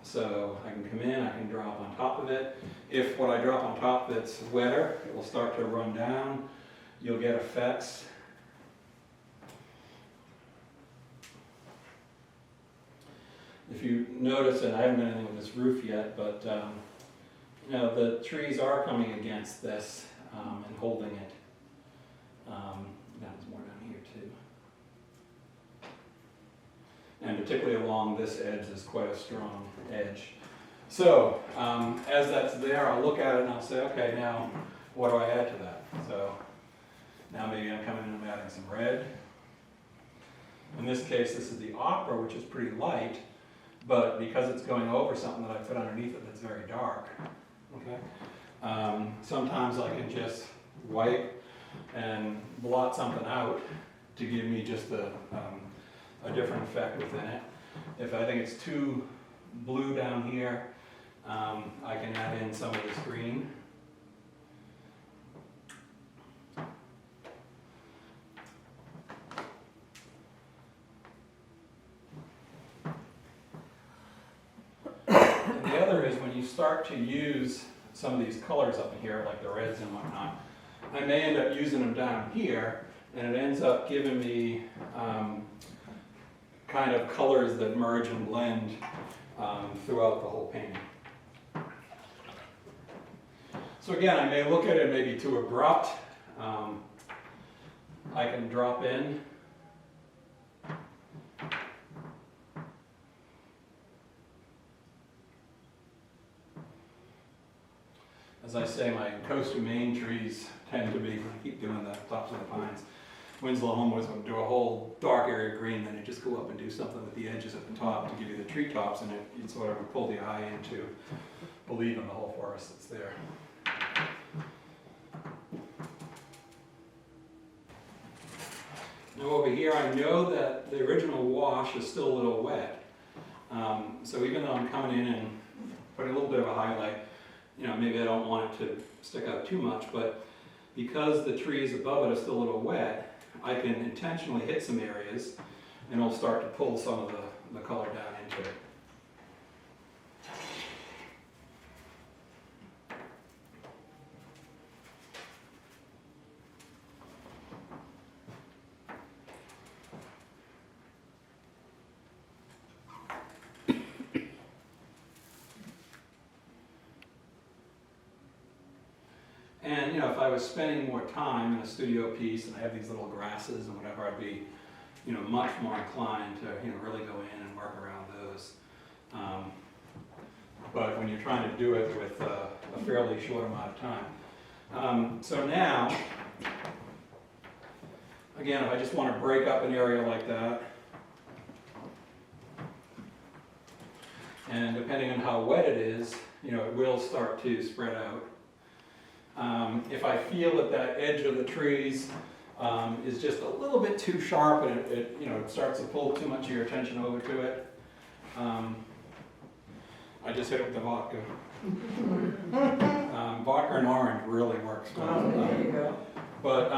So I can come in, I can drop on top of it. If what I drop on top that's wetter, it will start to run down. You'll get effects. If you notice, and I haven't done anything with this roof yet, but the trees are coming against this and holding it. There's more down here too. And particularly along this edge, there's quite a strong edge. So, as that's there, I'll look at it and I'll say, okay, now what do I add to that? So, now maybe I'm coming in and I'm adding some red. In this case, this is the ochre, which is pretty light, but because it's going over something that I put underneath it that's very dark, okay? Sometimes I can just wipe and blot something out to give me just a different effect within it. If I think it's too blue down here, I can add in some of this green. And the other is when you start to use some of these colors up in here, like the reds and whatnot, I may end up using them down here, and it ends up giving me kind of colors that merge and blend throughout the whole painting. So again, I may look at it maybe too abrupt. I can drop in. As I say, my coastal Maine trees tend to be, I keep doing the tops of the pines. Winslow Home was going to do a whole dark area of green, then you just go up and do something with the edges at the top to give you the treetops, and it sort of pull the eye into believe in the whole forest that's there. Now over here, I know that the original wash is still a little wet. So even though I'm coming in and putting a little bit of a highlight, maybe I don't want it to stick out too much, but because the trees above it are still a little wet, I can intentionally hit some areas and it'll start to pull some of the color down into it. And if I was spending more time in a studio piece and I have these little grasses and whatever, I'd be, much more inclined to, really go in and work around those. But when you're trying to do it with a fairly short amount of time. So now, again, if I just want to break up an area like that, and depending on how wet it is, it will start to spread out. If I feel that that edge of the trees is just a little bit too sharp and it starts to pull too much of your attention over to it, I just hit it with the vodka. Vodka and orange really works well. There you go. But,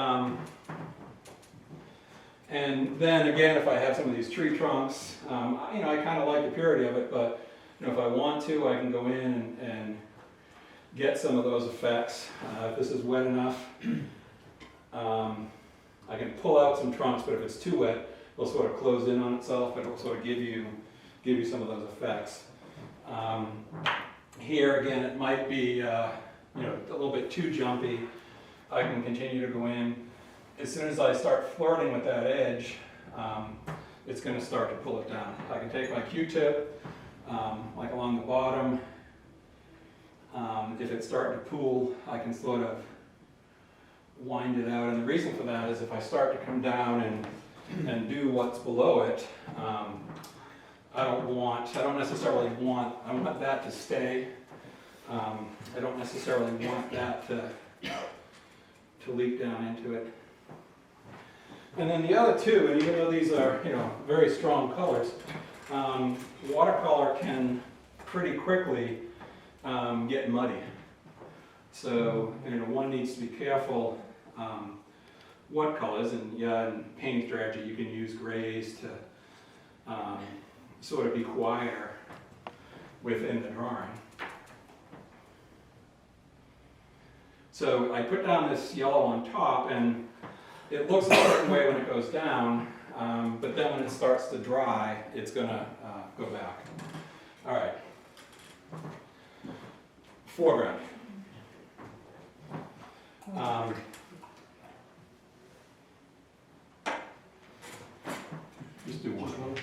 and then again, if I have some of these tree trunks, I kind of like the purity of it, but if I want to, I can go in and get some of those effects. If this is wet enough, I can pull out some trunks, but if it's too wet, it'll sort of close in on itself, but it'll sort of give you some of those effects. Here again, it might be a little bit too jumpy. I can continue to go in. As soon as I start flirting with that edge, it's going to start to pull it down. I can take my Q-tip, like along the bottom. If it's starting to pool, I can sort of wind it out. And the reason for that is if I start to come down and do what's below it, I want that to stay. I don't necessarily want that to leak down into it. And then the other two, and even though these are very strong colors, watercolor can pretty quickly get muddy. So one needs to be careful what colors, and in painting strategy you can use grays to sort of be quieter within the drawing. So I put down this yellow on top, and it looks a certain way when it goes down, but then when it starts to dry, it's going to go back. All right. Foreground. Just do one.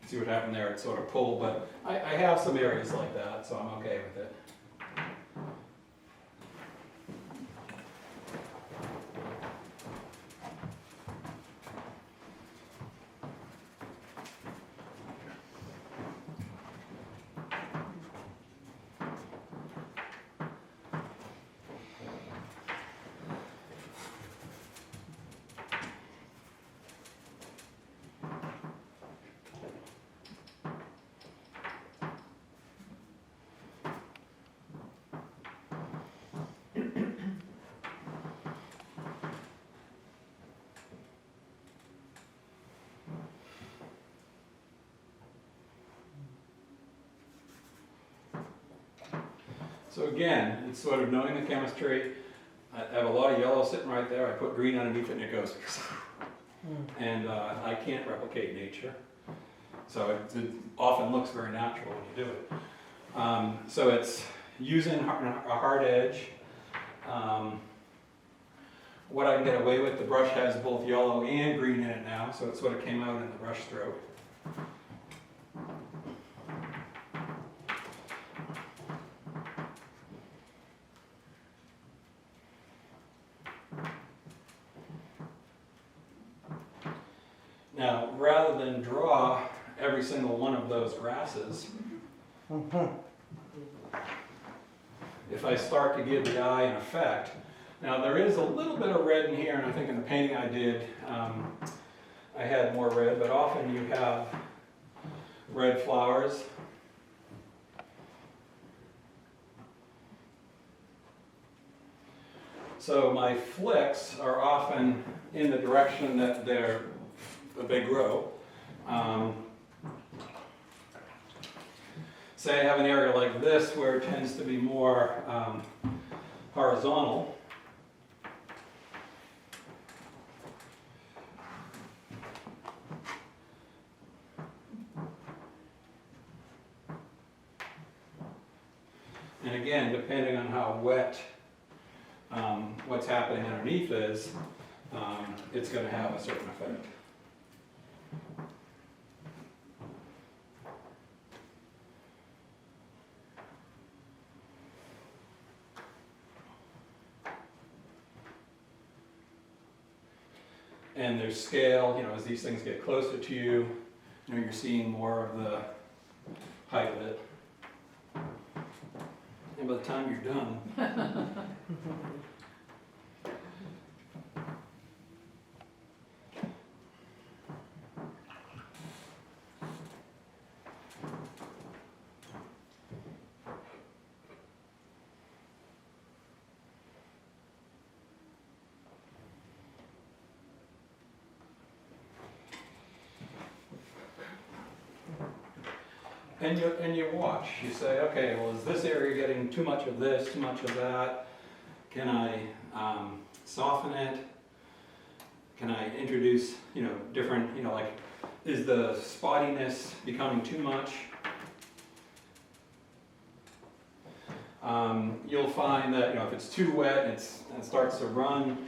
See what happened there, it sort of pulled, but I have some areas like that, so I'm okay with it. So again, it's sort of knowing the chemistry. I have a lot of yellow sitting right there. I put green underneath it and it goes. And I can't replicate nature. So it often looks very natural when you do it. So it's using a hard edge. What I can get away with, the brush has both yellow and green in it now, so it sort of came out in the brush stroke. Now, rather than draw every single one of those grasses, if I start to give the eye an effect, now there is a little bit of red in here, and I think in the painting I did, I had more red, but often you have red flowers. So my flicks are often in the direction that they grow. Say I have an area like this where it tends to be more horizontal. And again, depending on how wet what's happening underneath is, it's going to have a certain effect. And there's scale, as these things get closer to you, you're seeing more of the height of it. And by the time you're done, and you watch. You say, okay, well, is this area getting too much of this, too much of that? Can I soften it? Can I introduce, different, like, is the spottiness becoming too much? You'll find that, if it's too wet and it starts to run,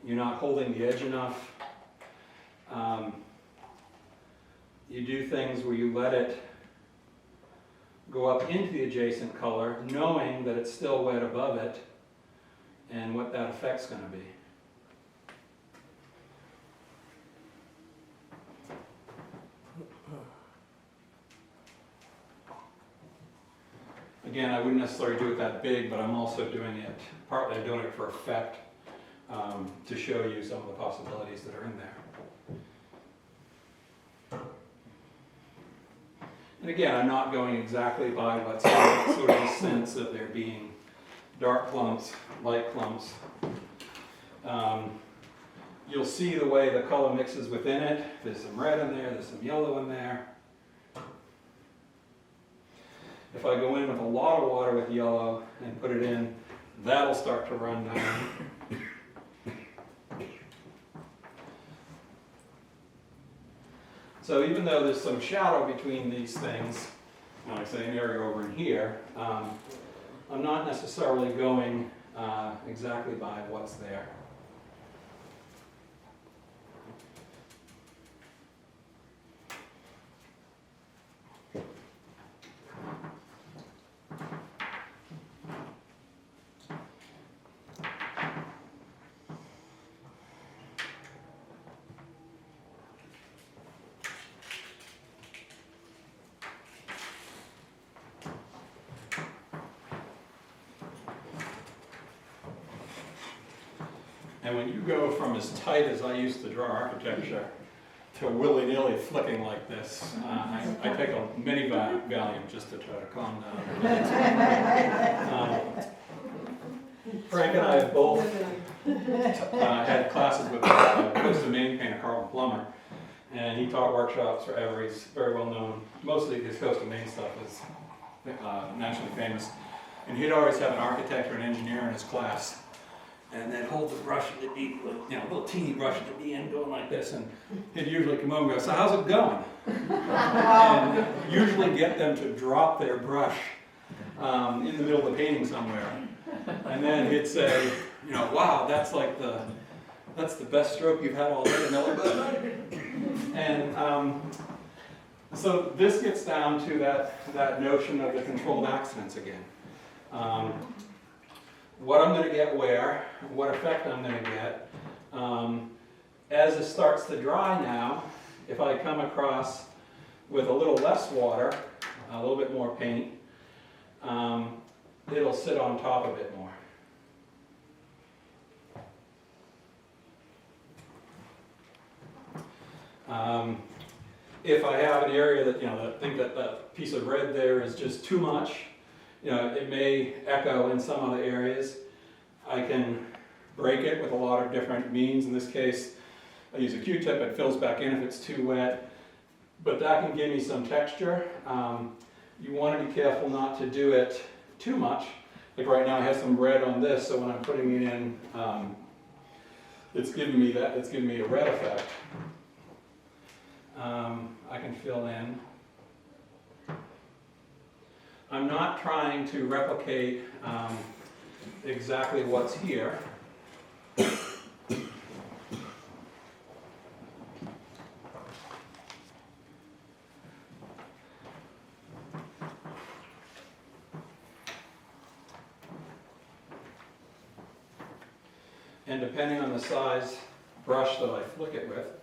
you're not holding the edge enough. You do things where you let it go up into the adjacent color, knowing that it's still wet above it, and what that effect's going to be. Again, I wouldn't necessarily do it that big, but I'm also doing it, partly I'm doing it for effect, to show you some of the possibilities that are in there. And again, I'm not going exactly by what's sort of a sense of there being dark clumps, light clumps. You'll see the way the color mixes within it. There's some red in there, there's some yellow in there. If I go in with a lot of water with yellow and put it in, that'll start to run down. So even though there's some shadow between these things, like say an area over in here, I'm not necessarily going exactly by what's there. And when you go from as tight as I used to draw architecture to willy-nilly flicking like this, I take a mini Valium just to try to calm down. Frank and I have both had classes with Coast of Maine painter Carl Plummer, and he taught workshops forever. He's very well known. Mostly his Coast of Maine stuff is nationally famous. And he'd always have an architect or an engineer in his class. And they'd hold the brush at the end, you know, a little teeny brush at the end going like this, and he'd usually come over and go, "So how's it going?" And usually get them to drop their brush in the middle of the painting somewhere. And then he'd say, you know, "Wow, that's the best stroke you've had all day." And they're like, and so this gets down to that notion of the controlled accidents again. What I'm going to get where, what effect I'm going to get. As it starts to dry now, if I come across with a little less water, a little bit more paint, it'll sit on top of it more. If I have an area that, you know, that think that piece of red there is just too much, you know, it may echo in some other areas. I can break it with a lot of different means. In this case, I use a Q-tip, it fills back in if it's too wet, but that can give me some texture. You want to be careful not to do it too much. Like right now I have some red on this, so when I'm putting it in, it's giving me a red effect. I can fill in. I'm not trying to replicate exactly what's here. And depending on the size brush that I flick it with,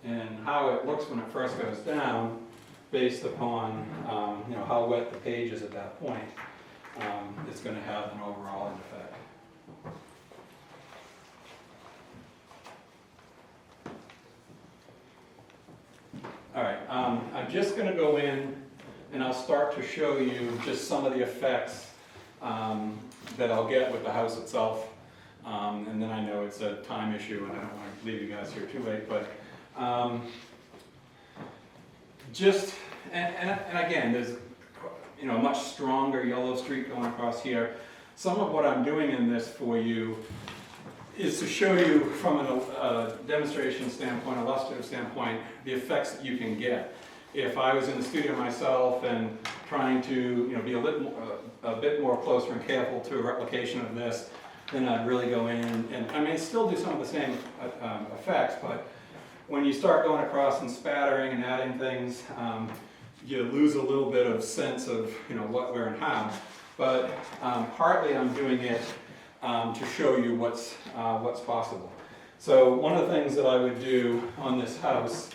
and how it looks when it first goes down, based upon you know, how wet the page is at that point, it's going to have an overall effect. All right, I'm just going to go in and I'll start to show you just some of the effects that I'll get with the house itself. And then I know it's a time issue and I don't want to leave you guys here too late, but and again, there's, you know, a much stronger yellow streak going across here. Some of what I'm doing in this for you is to show you from a demonstration standpoint, illustrative standpoint, the effects that you can get. If I was in the studio myself and trying to, you know, be a bit more closer and careful to a replication of this, then I'd really go in and I mean, still do some of the same effects, but when you start going across and spattering and adding things, you lose a little bit of sense of, you know, what, where, and how. But partly I'm doing it to show you what's possible. So one of the things that I would do on this house,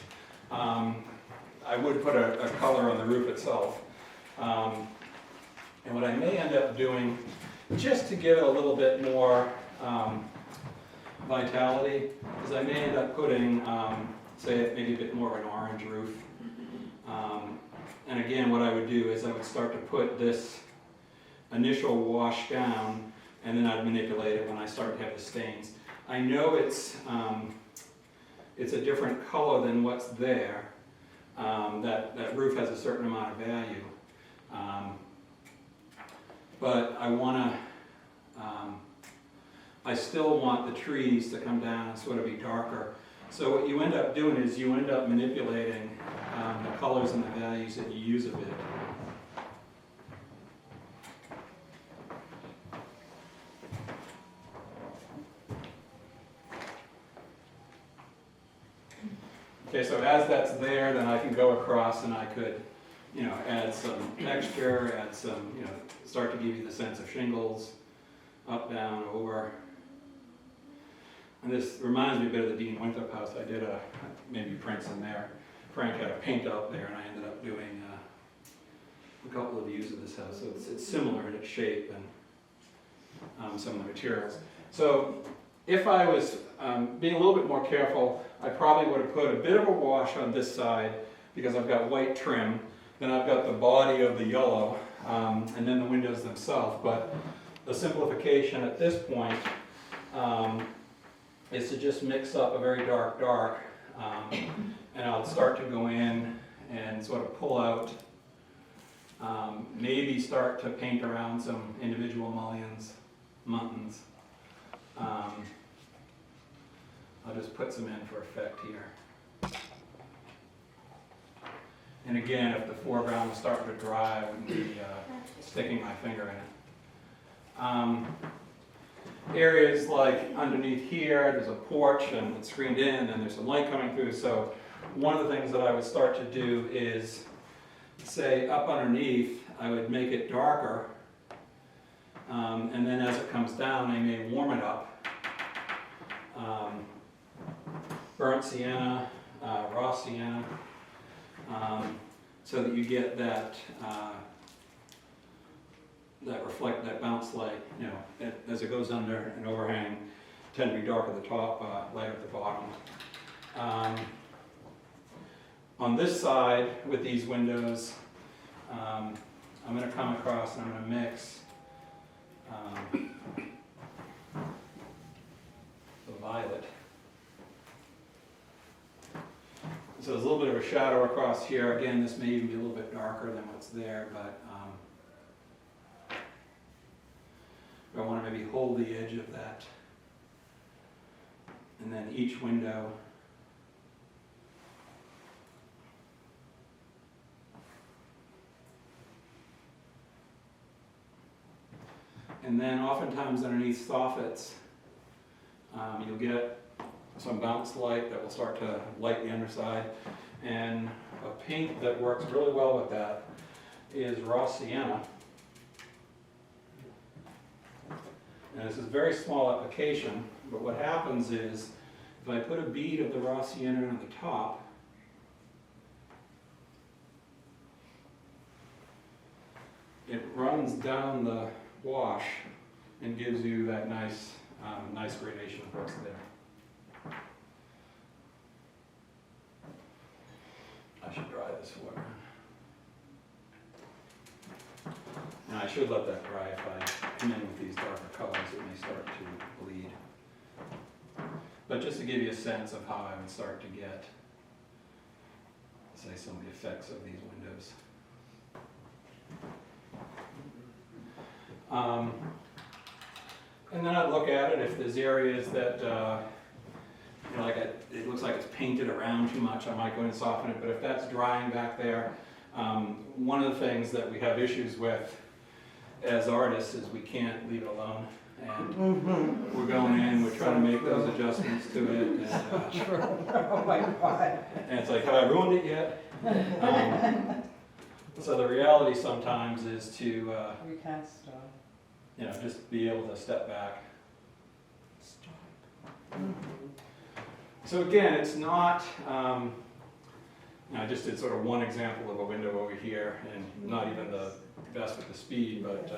I would put a color on the roof itself. And what I may end up doing, just to give it a little bit more vitality, is I may end up putting, say, maybe a bit more of an orange roof. And again, what I would do is I would start to put this initial wash down, and then I'd manipulate it when I start to have the stains. I know it's a different color than what's there. That roof has a certain amount of value. But I still want the trees to come down and sort of be darker. So what you end up doing is you end up manipulating the colors and the values that you use of it. Okay, so as that's there, then I can go across and I could, you know, add some texture, add some, you know, start to give you the sense of shingles, up, down, over. And this reminds me a bit of the Dean Winthrop house. I did maybe prints in there. Frank had a paint out there, and I ended up doing a couple of views of this house. So it's similar in its shape and some of the materials. So if I was being a little bit more careful, I probably would have put a bit of a wash on this side because I've got white trim. Then I've got the body of the yellow, and then the windows themselves. But the simplification at this point, is to just mix up a very dark, and I'll start to go in and sort of pull out, maybe start to paint around some individual mullions, muntins. I'll just put some in for effect here. And again, if the foreground is starting to dry, I wouldn't be sticking my finger in it. Areas like underneath here, there's a porch and it's screened in and there's some light coming through. So one of the things that I would start to do is, say up underneath, I would make it darker. And then as it comes down, I may warm it up. Burnt sienna, raw sienna, so that you get that that bounce light, you know, as it goes under an overhang, tend to be dark at the top, light at the bottom. On this side, with these windows, I'm going to come across and I'm going to mix the violet. So there's a little bit of a shadow across here. Again, this may even be a little bit darker than what's there, but I want to maybe hold the edge of that. And then each window, and then oftentimes underneath soffits, you'll get some bounce light that will start to light the underside. And a paint that works really well with that is raw sienna. And this is a very small application, but what happens is, if I put a bead of the raw sienna on the top, it runs down the wash and gives you that nice gradation across there. I should dry this for you. And I should let that dry. If I come in with these darker colors, it may start to bleed. But just to give you a sense of how I would start to get, say, some of the effects of these windows. And then I'd look at it if there's areas that, you know, like it looks like it's painted around too much, I might go in and soften it. But if that's drying back there, one of the things that we have issues with as artists is we can't leave it alone. And we're going in, we're trying to make those adjustments to it. And, Oh my God. and it's like, have I ruined it yet? So the reality sometimes is to, We can't stop. you know, just be able to step back. So again, it's not, you know, I just did sort of one example of a window over here, and not even the best with the speed, but